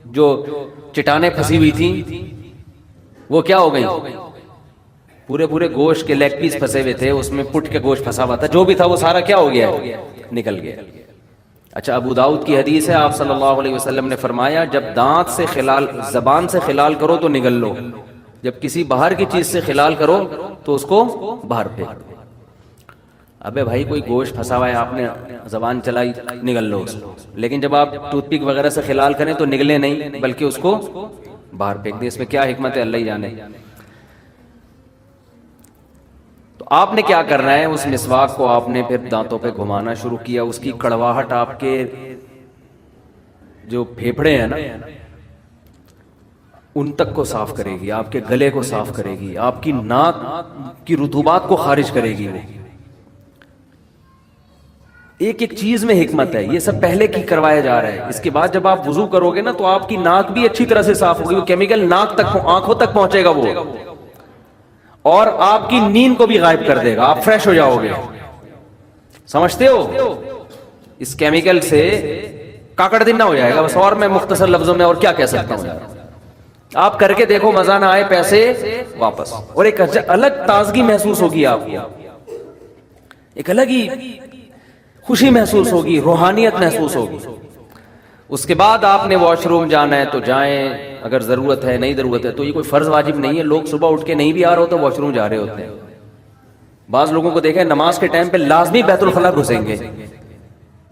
جو چٹانیں پھنسی ہوئی تھیں، وہ کیا ہو گئی؟ پورے پورے گوشت کے لیگ پیس پھنسے ہوئے تھے، اس میں پٹ کے گوشت پھنسا ہوا تھا، جو بھی تھا وہ سارا کیا ہو گیا؟ نکل گیا. اچھا، ابو داؤد کی حدیث ہے، آپ صلی اللہ علیہ وسلم نے فرمایا جب دانت سے خلال، زبان سے خلال کرو تو نگل لو، جب کسی باہر کی چیز سے خلال کرو تو اس کو باہر پھینک دو. ابے بھائی کوئی گوشت پھنسا ہوا ہے، آپ نے زبان چلائی، نگل لو اس کو. لیکن جب آپ ٹوتھ پک وغیرہ سے خلال کریں تو نگلے نہیں بلکہ اس کو باہر پھینک دیں. اس میں کیا حکمت ہے اللہ ہی جانے. تو آپ نے کیا کرنا ہے؟ اس مسواک کو آپ نے پھر دانتوں پہ گھمانا شروع کیا. اس کی کڑواہٹ آپ کے جو پھیپھڑے ہیں نا ان تک کو صاف کرے گی، آپ کے گلے کو صاف کرے گی، آپ کی ناک کی رطوبات کو خارج کرے گی. وہ ایک ایک چیز میں حکمت ہے. یہ سب پہلے کی کروایا جا رہا ہے. اس کے بعد جب آپ وضو کرو گے نا تو آپ کی ناک بھی اچھی طرح سے صاف ہوگی، وہ کیمیکل ناک تک، آنکھوں تک پہنچے گا وہ، اور آپ کی نیند کو بھی غائب کر دے گا، آپ فریش ہو جاؤ گے. سمجھتے ہو؟ اس کیمیکل سے کاکڑ دن نہ ہو جائے گا بس. اور میں مختصر لفظوں میں اور کیا کہہ سکتا ہوں، آپ کر کے دیکھو، مزہ نہ آئے پیسے واپس. اور ایک الگ تازگی محسوس ہوگی آپ کو، ایک الگ ہی خوشی محسوس ہوگی، روحانیت محسوس ہوگی. اس کے بعد آپ نے واش روم جانا ہے تو جائیں، اگر ضرورت ہے، نہیں ضرورت ہے تو یہ کوئی فرض واجب نہیں ہے. لوگ صبح اٹھ کے نہیں بھی آ رہے ہوتے واش روم جا رہے ہوتے ہیں. بعض لوگوں کو دیکھیں نماز کے ٹائم پہ لازمی بیت الخلاء گھسیں گے.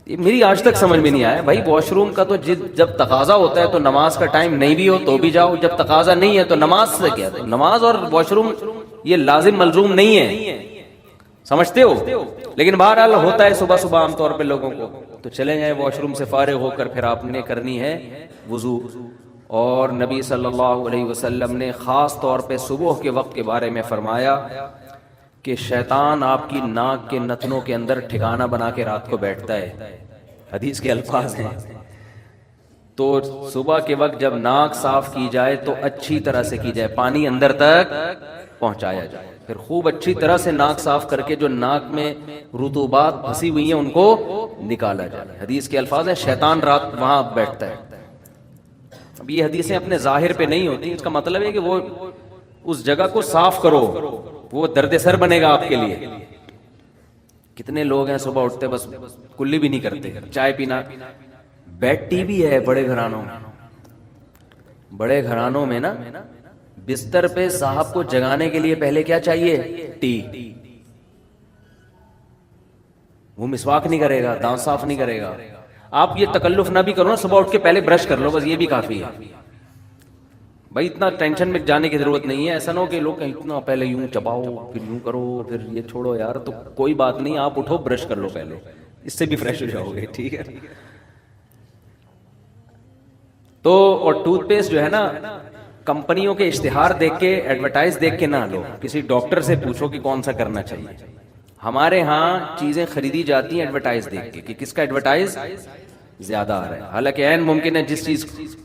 یہ میری آج تک سمجھ میں نہیں آیا بھائی. واش روم کا تو جب تقاضا ہوتا ہے تو نماز کا ٹائم نہیں بھی ہو تو بھی جاؤ، جب تقاضا نہیں ہے تو نماز سے کیا؟ نماز اور واش روم یہ لازم ملزوم نہیں ہے. سمجھتے ہو؟ لیکن بہرحال ہوتا ہے صبح صبح عام طور پہ لوگوں کو، تو چلے جائیں واش روم سے فارغ ہو کر پھر آپ نے کرنی ہے وضو. اور نبی صلی اللہ علیہ وسلم نے خاص طور پہ صبح کے وقت کے بارے میں فرمایا کہ شیطان آپ کی ناک کے نتنوں کے اندر ٹھکانہ بنا کے رات کو بیٹھتا ہے. حدیث کے الفاظ ہیں. تو صبح کے وقت جب ناک صاف کی جائے تو اچھی طرح سے کی جائے، پانی اندر تک پہنچایا جائے، پھر خوب اچھی طرح سے ناک صاف کر کے جو ناک میں رطوبات پھنسی ہوئی ہیں ان کو نکالا جائے. حدیث کے الفاظ ہیں شیطان رات وہاں بیٹھتا ہے. اب یہ حدیثیں اپنے ظاہر پہ نہیں ہوتی، اس کا مطلب ہے کہ وہ اس جگہ کو صاف کرو، وہ درد سر بنے گا آپ کے لیے. کتنے لوگ ہیں صبح اٹھتے بس کلی بھی نہیں کرتے، چائے پینا. بیڈ ٹی وی ہے بڑے گھرانوں میں، بڑے گھرانوں میں نا بستر پہ صاحب کو جگانے کے لیے پہلے کیا چاہیے؟ ٹی. وہ مسواک نہیں کرے گا، دانت صاف نہیں کرے گا. آپ یہ تکلف نہ بھی کرو نا، صبح اٹھ کے پہلے برش کر لو، بس یہ بھی کافی ہے بھائی. اتنا ٹینشن میں جانے کی ضرورت نہیں ہے. ایسا نہ ہو کہ لوگ اتنا پہلے یوں چباؤ پھر یوں کرو پھر یہ چھوڑو یار. تو کوئی بات نہیں، آپ اٹھو برش کر لو پہلے، اس سے بھی فریش ہو جاؤ گے. ٹھیک ہے. تو اور ٹوتھ پیسٹ جو ہے نا، کمپنیوں کے اشتہار دیکھ کے، ایڈورٹائز دیکھ کے نہ لو، کسی ڈاکٹر سے پوچھو کہ کون سا کرنا چاہیے. ہمارے ہاں چیزیں خریدی جاتی ہیں ایڈورٹائز دیکھ کے کہ کس کا ایڈورٹائز زیادہ آ رہا ہے. حالانکہ عین ممکن ہے جس چیز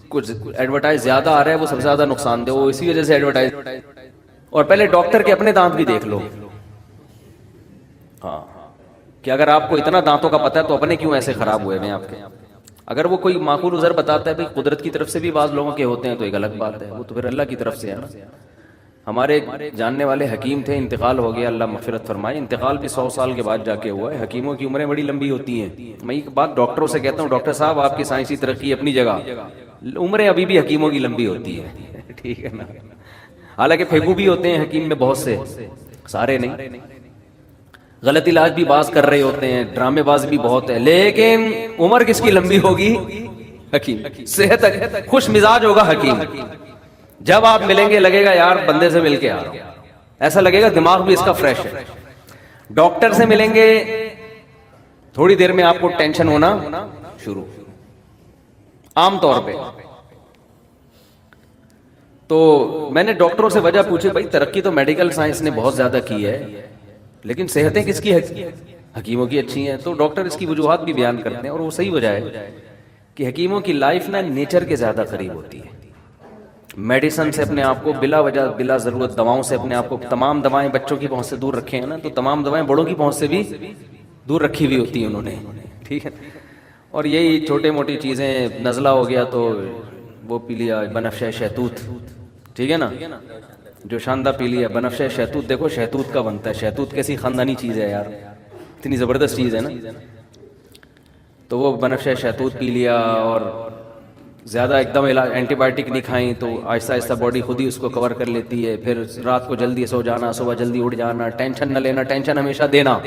کو ایڈورٹائز زیادہ آ رہا ہے وہ سب سے زیادہ نقصان دہ وہ اسی وجہ سے ایڈورٹائز. اور پہلے ڈاکٹر کے اپنے دانت بھی دیکھ لو. ہاں کہ اگر آپ کو اتنا دانتوں کا پتہ ہے تو اپنے کیوں ایسے خراب ہوئے ہیں آپ کے. اگر وہ کوئی معقول عذر بتاتا ہے بھائی قدرت کی طرف سے بھی بعض لوگوں کے ہوتے ہیں تو ایک الگ بات ہے، وہ تو پھر اللہ کی طرف سے ہے نا. ہمارے جاننے والے حکیم تھے، انتقال ہو گیا، اللہ مغفرت فرمائے. انتقال بھی 100 سال کے بعد جا کے ہوا ہے. حکیموں کی عمریں بڑی لمبی ہوتی ہیں. میں ایک بات ڈاکٹروں سے کہتا ہوں، ڈاکٹر صاحب آپ کی سائنسی ترقی اپنی جگہ، عمریں ابھی بھی حکیموں کی لمبی ہوتی ہے. ٹھیک ہے نا. حالانکہ پھیگو بھی ہوتے ہیں حکیم میں بہت سے، سارے نہیں. غلط علاج بھی باز کر رہے ہوتے ہیں، ڈرامے باز بھی بہت ہے، لیکن عمر کس کی لمبی ہوگی؟ حکیم. صحت خوش مزاج ہوگا حکیم. جب آپ ملیں گے لگے گا یار بندے سے مل کے آ رہا ہوں، ایسا لگے گا دماغ بھی اس کا فریش ہے. ڈاکٹر سے ملیں گے تھوڑی دیر میں آپ کو ٹینشن ہونا شروع، عام طور پہ. تو میں نے ڈاکٹروں سے وجہ پوچھی، بھائی ترقی تو میڈیکل سائنس نے بہت زیادہ کی ہے لیکن صحتیں کس کی حکیموں کی اچھی ہیں. تو ڈاکٹر اس کی وجوہات بھی بیان کرتے ہیں اور وہ صحیح وجہ ہے کہ حکیموں کی لائف نا نیچر کے زیادہ قریب ہوتی ہے. میڈیسن سے اپنے آپ کو بلا وجہ بلا ضرورت، دواؤں سے اپنے آپ کو، تمام دوائیں بچوں کی پہنچ سے دور رکھے ہیں نا، تو تمام دوائیں بڑوں کی پہنچ سے بھی دور رکھی ہوئی ہوتی ہیں انہوں نے. ٹھیک ہے. اور یہی چھوٹے موٹی چیزیں، نزلہ ہو گیا تو وہ پی لیا بنفشہ شہتوت. ٹھیک ہے نا، جو شاندہ پی لیا بنفشہ شہتوت. دیکھو شہتوت کا بنتا ہے، شہتوت کیسی خاندانی چیز ہے یار، اتنی زبردست چیز ہے نا. تو وہ بنفشہ شہتوت پی لیا اور زیادہ ایک دم اینٹی بائیوٹک نہیں کھائیں تو آہستہ آہستہ باڈی خود ہی اس کو کور کر لیتی ہے. پھر رات کو جلدی سو جانا، صبح جلدی اٹھ جانا، ٹینشن نہ لینا، ٹینشن ہمیشہ دینا.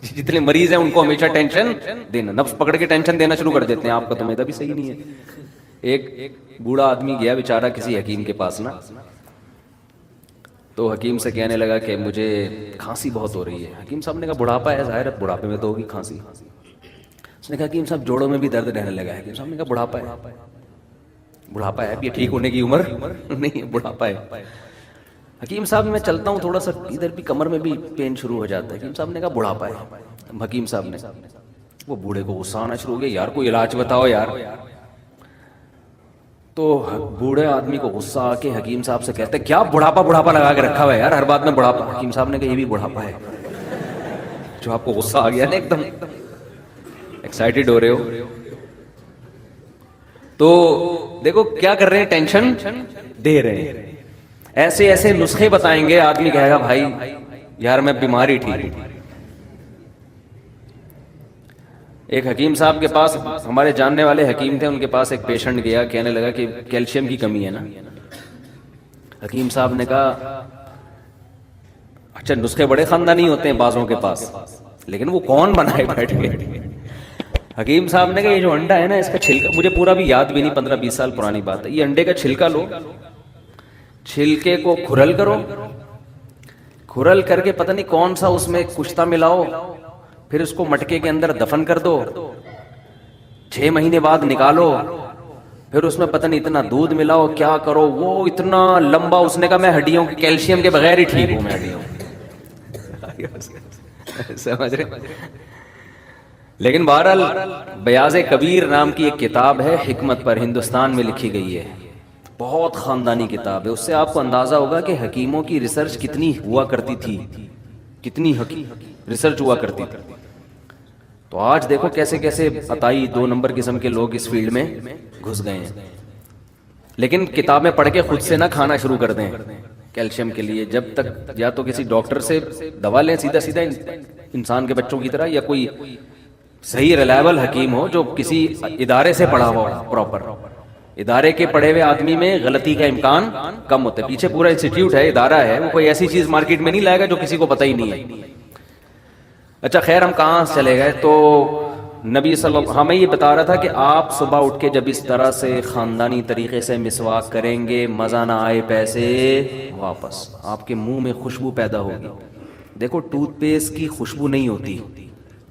جتنے مریض ہیں ان کو ہمیشہ ٹینشن دینا، نفس پکڑ کے ٹینشن دینا شروع کر دیتے ہیں. آپ کا تو میدا بھی صحیح نہیں ہے. ایک بوڑھا آدمی گیا بیچارہ کسی حکیم کے پاس نا، تو حکیم سے کہنے لگا کہ مجھے کھانسی بہت ہو رہی ہے. حکیم صاحب نے کہا بڑھاپا ہے، ظاہر ہے بڑھاپے میں تو ہوگی کھانسی. اس نے کہا حکیم صاحب جوڑوں میں بھی درد رہنے لگا ہے. حکیم صاحب نے کہا بڑھاپا ہے. بڑھاپا ہے، یہ ٹھیک ہونے کی عمر نہیں ہے، بڑھاپا ہے. حکیم صاحب میں چلتا ہوں تھوڑا سا ادھر بھی کمر میں بھی پین شروع ہو جاتا ہے. حکیم صاحب نے کہا بڑھاپا ہے. حکیم صاحب نے، وہ بوڑھے کو غصہ آنا شروع ہو گیا، یار کوئی علاج بتاؤ یار. تو بوڑھے آدمی کو غصہ آ کے حکیم صاحب سے کہتے کیا بڑھاپا لگا کے رکھا ہوا ہے یار، ہر بات میں بڑھاپا. حکیم صاحب نے کہا یہ بھی بڑھاپا ہے. جو آپ کو غصہ آ گیا نا، ایک دم ایکسائٹڈ ہو رہے ہو. تو دیکھو کیا کر رہے ہیں، ٹینشن دے رہے ہیں. ایسے ایسے نسخے بتائیں گے، آدمی کہے گا بھائی یار میں بیماری ٹھیک. ایک حکیم صاحب کے پاس، ہمارے جاننے والے حکیم تھے، ان کے پاس ایک پیشنٹ گیا، کہنے لگا کہ کیلشیم کی کمی ہے نا. حکیم صاحب نے کہا اچھا نسخے بڑے خاندانی ہوتے ہیں بعضوں کے پاس، لیکن وہ کون بنائے بیٹھ کے. حکیم صاحب نے کہا یہ جو انڈا ہے نا اس کا چھلکا، مجھے پورا بھی یاد بھی نہیں، 15-20 سال پرانی بات ہے. یہ انڈے کا چھلکا لو، چھلکے کو کھرل کرو، کھرل کر کے پتہ نہیں کون سا اس میں کشتا ملاؤ، پھر اس کو مٹکے کے اندر دفن کر دو. 6 مہینے بعد نکالو، پھر اس میں پتہ نہیں اتنا دودھ ملاؤ، کیا کرو، وہ اتنا لمبا. اس نے کہا میں ہڈیوں کے کیلشیم کے بغیر ہی ٹھیک ہوں، میں ہڈیوں سمجھ رہے. لیکن بہرحال بیاض کبیر نام کی ایک کتاب ہے حکمت پر، ہندوستان میں لکھی گئی ہے، بہت خاندانی کتاب ہے. اس سے آپ کو اندازہ ہوگا کہ حکیموں کی ریسرچ کتنی ہوا کرتی تھی، کتنی ریسرچ ہوا کرتی تھی. تو آج دیکھو کیسے کیسے عطائی 2 نمبر قسم کے لوگ اس فیلڈ میں گھس گئے ہیں. لیکن کتابیں پڑھ کے خود سے نہ کھانا شروع کر دیں کیلشیم کے لیے. جب تک یا تو کسی ڈاکٹر سے دوا لیں سیدھا سیدھا انسان کے بچوں کی طرح، یا کوئی صحیح ریلائبل حکیم ہو جو کسی ادارے سے پڑھا ہوا پراپر. ادارے کے پڑھے ہوئے آدمی میں غلطی کا امکان کم ہوتا ہے. پیچھے پورا انسٹیٹیوٹ ہے، ادارہ ہے، وہ کوئی ایسی چیز مارکیٹ میں نہیں لائے گا جو کسی کو پتہ ہی نہیں ہے. اچھا خیر ہم کہاں سے چلے گئے؟ تو نبی صلی اللہ ہمیں یہ بتا رہا تھا کہ آپ صبح اٹھ کے جب اس طرح سے خاندانی طریقے سے مسواک کریں گے، مزہ نہ آئے پیسے واپس، آپ کے منہ میں خوشبو پیدا ہوگی. دیکھو ٹوتھ پیسٹ کی خوشبو نہیں ہوتی،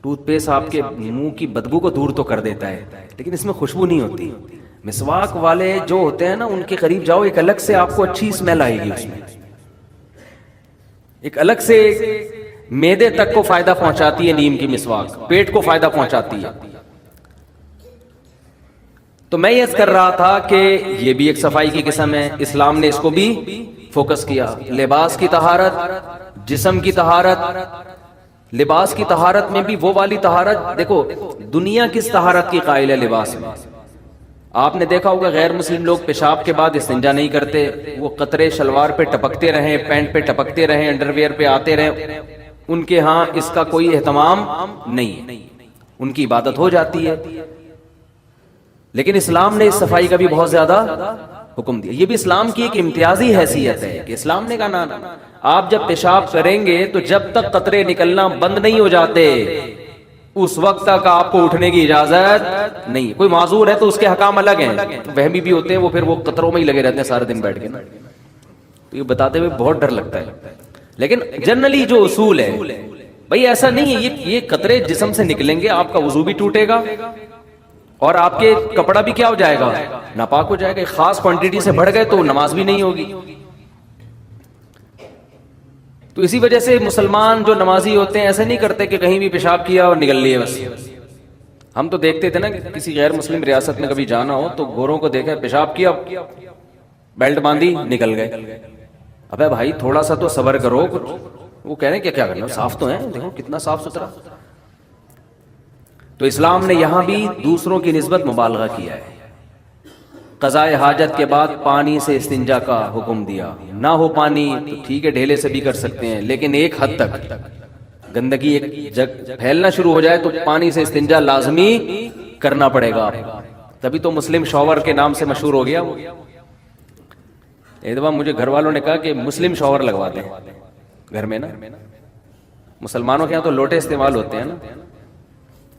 ٹوتھ پیسٹ آپ کے منہ کی بدبو کو دور تو کر دیتا ہے لیکن اس میں خوشبو نہیں ہوتی. مسواک والے جو ہوتے ہیں نا ان کے قریب جاؤ، ایک الگ سے آپ کو اچھی اسمیل آئے گی، اس میں ایک الگ سے معدے تک کو فائدہ پہنچاتی ہے نیم کی مسواک، پیٹ کو فائدہ پہنچاتی ہے. تو میں یہ کر رہا تھا کہ یہ بھی ایک صفائی کی قسم ہے، اسلام نے اس کو بھی فوکس کیا. لباس کی طہارت، جسم کی طہارت، لباس کی طہارت میں بھی وہ والی طہارت. دیکھو دنیا کس طہارت کی قائل ہے لباس میں؟ آپ نے دیکھا ہوگا غیر مسلم لوگ پیشاب کے بعد استنجا نہیں کرتے، وہ قطرے شلوار پہ ٹپکتے رہیں، پینٹ پہ ٹپکتے رہیں، انڈر ویئر پہ آتے رہیں، ان کے ہاں اس کا کوئی اہتمام نہیں ہے، ان کی عبادت ہو جاتی ہے. لیکن اسلام نے اس صفائی کا بھی بہت زیادہ حکم دیا. یہ بھی اسلام کی ایک امتیازی حیثیت ہے کہ اسلام نے کہا نا آپ جب پیشاب کریں گے تو جب تک قطرے نکلنا بند نہیں ہو جاتے اس وقت تک آپ کو اٹھنے کی اجازت نہیں. کوئی معذور ہے تو اس کے حکام الگ ہیں، وہمی بھی ہوتے ہیں، وہ پھر وہ قطروں میں ہی لگے رہتے ہیں سارے دن بیٹھ کے نا. تو یہ بتاتے ہوئے بہت ڈر لگتا ہے، لیکن جنرلی جو اصول ہے بھئی ایسا نہیں ہے. یہ قطرے جسم سے نکلیں گے آپ کا وضو بھی ٹوٹے گا اور آپ کے کپڑا بھی کیا ہو جائے گا؟ ناپاک ہو جائے گا. خاص کوانٹٹی سے بڑھ گئے تو نماز بھی نہیں ہوگی. تو اسی وجہ سے مسلمان جو نمازی ہوتے ہیں ایسے نہیں کرتے کہ کہیں بھی پیشاب کیا اور نکل لیے بس. ہم تو دیکھتے تھے نا کہ کسی غیر مسلم ریاست میں کبھی جانا ہو تو گوروں کو دیکھا پیشاب کیا، بیلٹ باندھی، نکل گئے. ابے بھائی تھوڑا سا تو صبر کرو. وہ کہہ رہے ہیں کہ کیا کرنا، صاف تو ہیں، دیکھو کتنا صاف ستھرا. تو اسلام نے یہاں بھی دوسروں کی نسبت مبالغہ کیا ہے. قضاء حاجت کے بعد پانی سے استنجا کا حکم دیا. نہ ہو پانی تو ٹھیک ہے ڈھیلے سے بھی کر سکتے ہیں، لیکن ایک حد تک گندگی ایک جگ پھیلنا شروع ہو جائے تو پانی سے استنجا لازمی کرنا پڑے گا. تبھی تو مسلم شاور کے نام سے مشہور ہو گیا. ایک دفعہ مجھے گھر والوں نے کہا کہ مسلم شاور لگوا دیں گھر میں نا. مسلمانوں کے یہاں تو لوٹے استعمال ہوتے ہیں نا.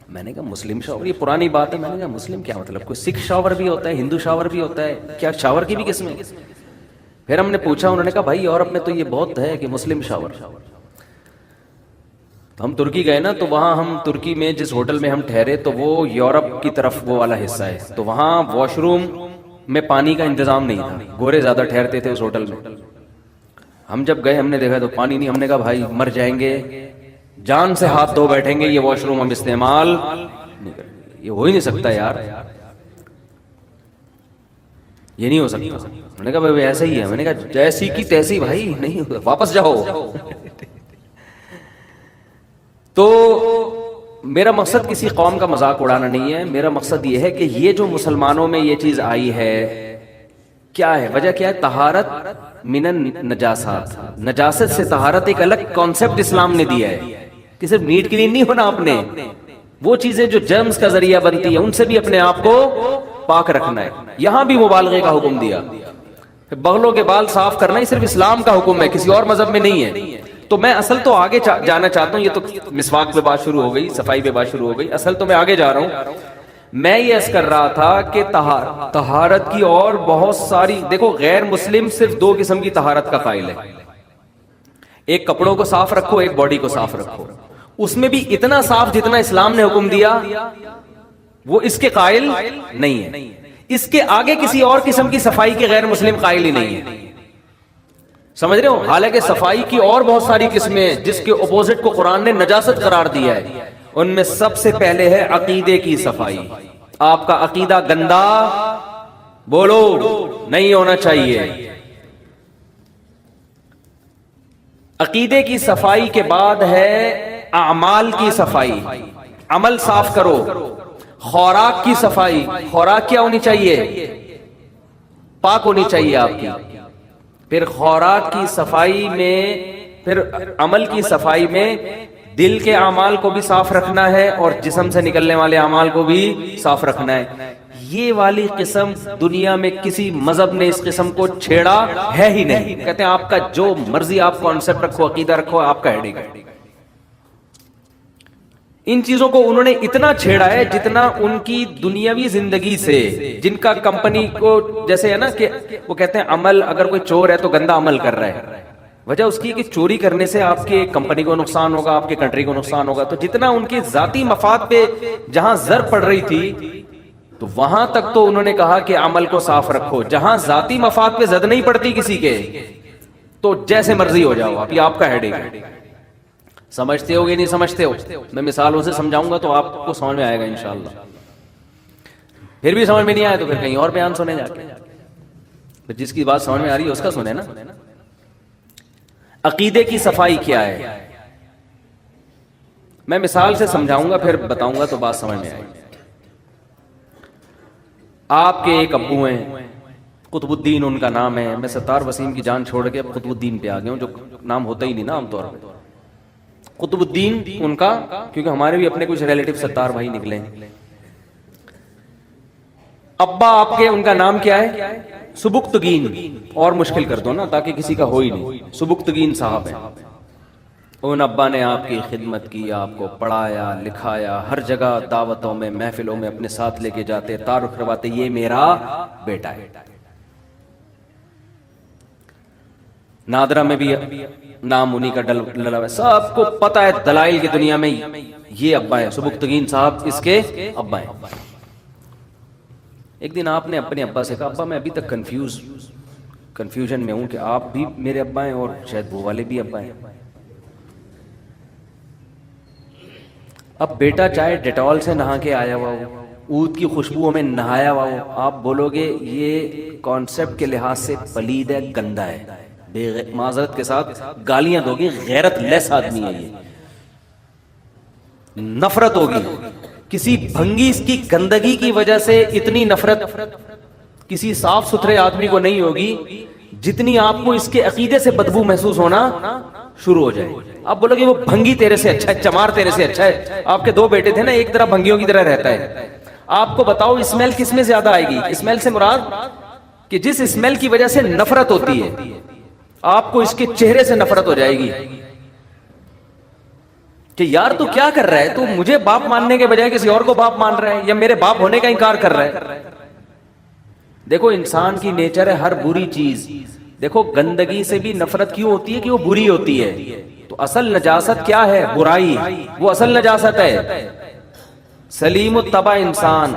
میں نے کہا مسلم شاور، یہ پرانی بات ہے. میں نے کہا مسلم کیا مطلب؟ کوئی سکھ شاور بھی ہوتا ہے، ہندو شاور بھی ہوتا ہے کیا؟ شاور کی بھی قسمیں؟ پھر ہم نے پوچھا، انہوں نے کہا بھائی یورپ میں تو یہ بہت ہے کہ مسلم شاور. ہم ترکی گئے نا تو وہاں ہم ترکی میں جس ہوٹل میں ہم ٹھہرے تو وہ یورپ کی طرف وہ والا حصہ ہے، تو وہاں واش روم میں پانی کا انتظام نہیں تھا. گورے زیادہ ٹھہرتے تھے اس ہوٹل میں. ہم جب گئے ہم نے دیکھا تو پانی نہیں. ہم نے کہا بھائی مر جائیں گے، جان سے ہاتھ دھو بیٹھیں گے، یہ واش روم ہم استعمال نہیں کریں گے. یہ ہو ہی نہیں سکتا یار، یہ نہیں ہو سکتا. میں نے کہا بھائی ایسا ہی ہے. میں نے کہا جیسی کی تیسی بھائی، نہیں واپس جاؤ. تو میرا مقصد کسی قوم کا مذاق اڑانا نہیں ہے. میرا مقصد یہ ہے کہ یہ جو مسلمانوں میں یہ چیز آئی ہے کیا ہے، وجہ کیا ہے؟ طہارت من النجاسات، نجاست سے طہارت ایک الگ کانسیپٹ اسلام نے دیا ہے کہ صرف نیٹ کلین نہیں ہونا آپ نے، وہ چیزیں جو جرمز کا ذریعہ بنتی ہیں ان سے بھی اپنے آپ کو پاک رکھنا ہے. یہاں بھی مبالغے کا حکم دیا. بغلوں کے بال صاف کرنا یہ صرف اسلام کا حکم ہے، کسی اور مذہب میں نہیں ہے. تو میں اصل تو آگے جانا چاہتا ہوں. یہ تو مسواک پہ بات شروع ہو گئی، صفائی پہ بات شروع ہو گئی. اصل تو میں آگے جا رہا ہوں. میں یہ عرض کر رہا تھا کہ طہارت کی اور بہت ساری، دیکھو غیر مسلم صرف دو قسم کی طہارت کا قائل ہے. ایک کپڑوں کو صاف رکھو، ایک باڈی کو صاف رکھو. اس میں بھی اتنا صاف جتنا اسلام نے حکم دیا وہ اس کے قائل نہیں ہے. اس کے آگے کسی اور قسم کی صفائی کے غیر مسلم قائل ہی نہیں ہے. سمجھ رہے ہو؟ حالانکہ صفائی کی اور بہت ساری قسمیں ہیں جس کے اپوزٹ کو قرآن نے نجاست قرار دیا ہے. ان میں سب سے پہلے ہے عقیدے کی صفائی. آپ کا عقیدہ گندا بولو نہیں ہونا چاہیے. عقیدے کی صفائی کے بعد ہے اعمال کی صفائی، عمل صاف کرو. خوراک کی صفائی، خوراک کیا ہونی چاہیے؟ پاک ہونی چاہیے آپ کی. پھر خوراک کی صفائی میں، پھر عمل کی صفائی میں دل کے اعمال کو بھی صاف رکھنا ہے اور جسم سے نکلنے والے اعمال کو بھی صاف رکھنا ہے. یہ والی قسم دنیا میں کسی مذہب نے اس قسم کو چھیڑا ہے ہی نہیں. کہتے ہیں آپ کا جو مرضی آپ کانسیپٹ رکھو، عقیدہ رکھو، آپ کا ہیڈک ہے. ان چیزوں کو انہوں نے اتنا چھیڑا ہے جتنا ان کی دنیاوی زندگی سے، جن کا کمپنی کو جیسے ہے نا کہ وہ کہتے ہیں عمل، اگر کوئی چور ہے تو گندا عمل کر رہا ہے، وجہ اس کی کہ چوری کرنے سے آپ کے کمپنی کو نقصان ہوگا، آپ کے کنٹری کو نقصان ہوگا. تو جتنا ان کے ذاتی مفاد پہ جہاں زر پڑ رہی تھی تو وہاں تک تو انہوں نے کہا کہ عمل کو صاف رکھو. جہاں ذاتی مفاد پہ زد نہیں پڑتی کسی کے تو جیسے مرضی ہو جاؤ آپ، یہ آپ کا ہیڈیک ہے. سمجھتے ہو گے نہیں سمجھتے ہو؟ میں مثالوں سے سمجھاؤں گا تو آپ کو سمجھ میں آئے گا انشاءاللہ. پھر بھی سمجھ میں نہیں آیا تو پھر کہیں اور بیان سنیں جا کے. جس کی بات سمجھ میں آ رہی ہے اس کا سنیں نا. عقیدے کی صفائی کیا ہے؟ میں مثال سے سمجھاؤں گا پھر بتاؤں گا تو بات سمجھ میں آئے گی. آپ کے ایک ابو ہیں، قطب الدین ان کا نام ہے. میں ستار وسیم کی جان چھوڑ کے اب قطب الدین پہ آ گیا ہوں، جو نام ہوتا ہی نہیں نا عام طور پہ. قطب الدین ان کا، کیونکہ ہمارے بھی اپنے کچھ ریلیٹو ستار بھائی نکلے ہیں. ابا آپ کے ان کا نام کیا ہے؟ سبکتگین. اور مشکل کر دو نا تاکہ کسی کا ہو ہی نہیں. سبکتگین صاحب ہیں. ان ابا نے آپ کی خدمت کی، آپ کو پڑھایا لکھایا، ہر جگہ دعوتوں میں محفلوں میں اپنے ساتھ لے کے جاتے، تعارف کرواتے، یہ میرا بیٹا ہے. نادرہ میں بھی نام انہی کا ڈلا ہوا ہے، سب کو پتا ہے دلائل کی دنیا میں یہ ابا ہے. سبکتگین صاحب اس کے ابا ہیں. ایک دن آپ نے اپنے ابا سے کہا ابا میں ابھی تک کنفیوژن میں ہوں کہ آپ بھی میرے ابا ہیں اور شاید وہ والے بھی ابا ہیں. اب بیٹا چاہے ڈیٹول سے نہا کے آیا ہوا ہو، عود کی خوشبو میں نہایا ہوا ہو، آپ بولو گے یہ کانسیپٹ کے لحاظ سے پلید ہے، گندا ہے، معذرت کے ساتھ گالیاں دو گے، غیرت لیس آدمی ہے، یہ نفرت ہوگی. کسی بھنگی اس کی گندگی کی وجہ سے اتنی نفرت کسی صاف ستھرے آدمی کو نہیں ہوگی جتنی آپ کو اس کے عقیدے سے بدبو محسوس ہونا شروع ہو جائے. آپ بولو گے وہ بھنگی تیرے سے اچھا ہے، چمار تیرے سے اچھا ہے. آپ کے دو بیٹے تھے نا، ایک طرح بھنگیوں کی طرح رہتا ہے. آپ کو بتاؤ اسمیل کس میں زیادہ آئے گی؟ اسمیل سے مراد کہ جس اسمیل کی وجہ سے نفرت ہوتی ہے، آپ کو اس کے چہرے سے نفرت ہو جائے گی کہ یار تو کیا کر رہا ہے، تو مجھے باپ ماننے کے بجائے کسی اور کو باپ مان رہا ہے، یا میرے باپ ہونے کا انکار کر رہا ہے. دیکھو انسان کی نیچر ہے ہر بری چیز. دیکھو گندگی سے بھی نفرت کیوں ہوتی ہے کہ وہ بری ہوتی ہے. تو اصل نجاست کیا ہے؟ برائی. وہ اصل نجاست ہے. سلیم الطبع انسان،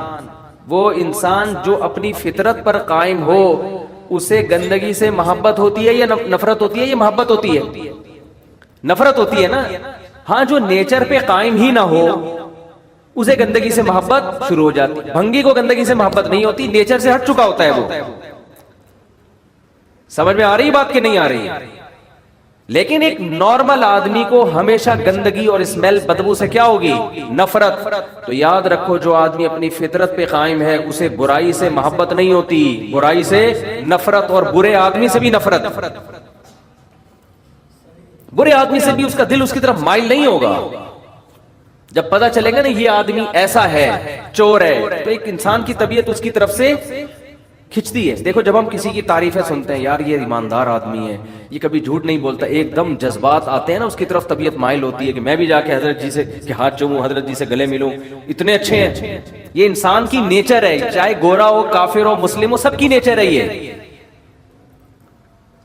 وہ انسان جو اپنی فطرت پر قائم ہو، اسے گندگی سے محبت ہوتی ہے یا نفرت ہوتی ہے؟ یہ محبت ہوتی ہے، نفرت ہوتی ہے نا. ہاں جو نیچر پہ قائم ہی نہ ہو اسے گندگی سے محبت شروع ہو جاتی. بھنگی کو گندگی سے محبت نہیں ہوتی، نیچر سے ہٹ چکا ہوتا ہے وہ. سمجھ میں آ رہی بات کہ نہیں آ رہی؟ لیکن ایک نارمل آدمی کو ہمیشہ گندگی اور اسمیل بدبو سے کیا ہوگی؟ نفرت. تو یاد رکھو جو آدمی اپنی فطرت پہ قائم ہے اسے برائی سے محبت نہیں ہوتی، برائی سے نفرت، اور برے آدمی سے بھی نفرت. برے آدمی سے بھی اس کا دل اس کی طرف مائل نہیں ہوگا. جب پتہ چلے گا نا یہ آدمی ایسا ہے، چور ہے، تو ایک انسان کی طبیعت اس کی طرف سے کھچتی ہے. دیکھو جب ہم کسی کی تعریفیں سنتے ہیں، یار یہ ایماندار آدمی ہے، یہ کبھی جھوٹ نہیں بولتا، ایک دم جذبات آتے ہیں نا، اس کی طرف طبیعت مائل ہوتی ہے کہ میں بھی جا کے حضرت جی سے کہ ہاتھ چوموں، حضرت جی سے گلے ملوں، اتنے اچھے ہیں. یہ انسان کی نیچر ہے، چاہے گورا ہو، کافر ہو، مسلم ہو، سب کی نیچر ہے یہ.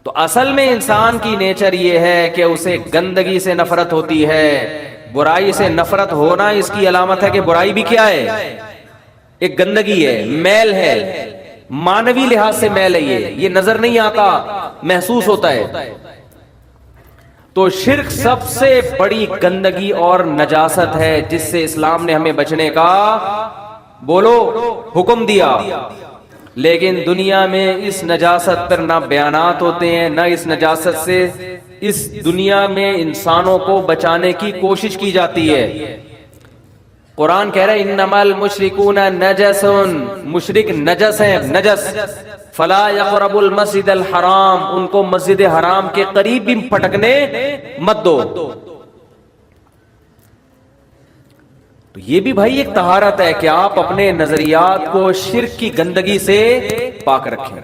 تو اصل میں انسان کی نیچر یہ ہے کہ اسے گندگی سے نفرت ہوتی ہے. برائی سے نفرت ہونا اس کی علامت ہے کہ برائی بھی کیا ہے؟ ایک گندگی ہے، میل ہے، مانوی لحاظ سے میل ہے. یہ نظر نہیں آتا، محسوس ہوتا ہے. تو شرک سب سے بڑی گندگی اور نجاست ہے جس سے اسلام نے ہمیں بچنے کا بولو حکم دیا. لیکن دنیا میں اس نجاست پر نہ بیانات ہوتے ہیں، نہ اس نجاست سے اس دنیا میں انسانوں کو بچانے کی کوشش کی جاتی ہے. قرآن کہہ رہا ہے انما المشرکون نجس، مشرک نجس ہیں، نجس. فلا یقربوا المسجد الحرام، ان کو مسجد حرام کے قریب بھی پھٹکنے مت دو. تو یہ بھی بھائی ایک طہارت ہے کہ آپ اپنے نظریات کو شرک کی گندگی سے پاک رکھیں.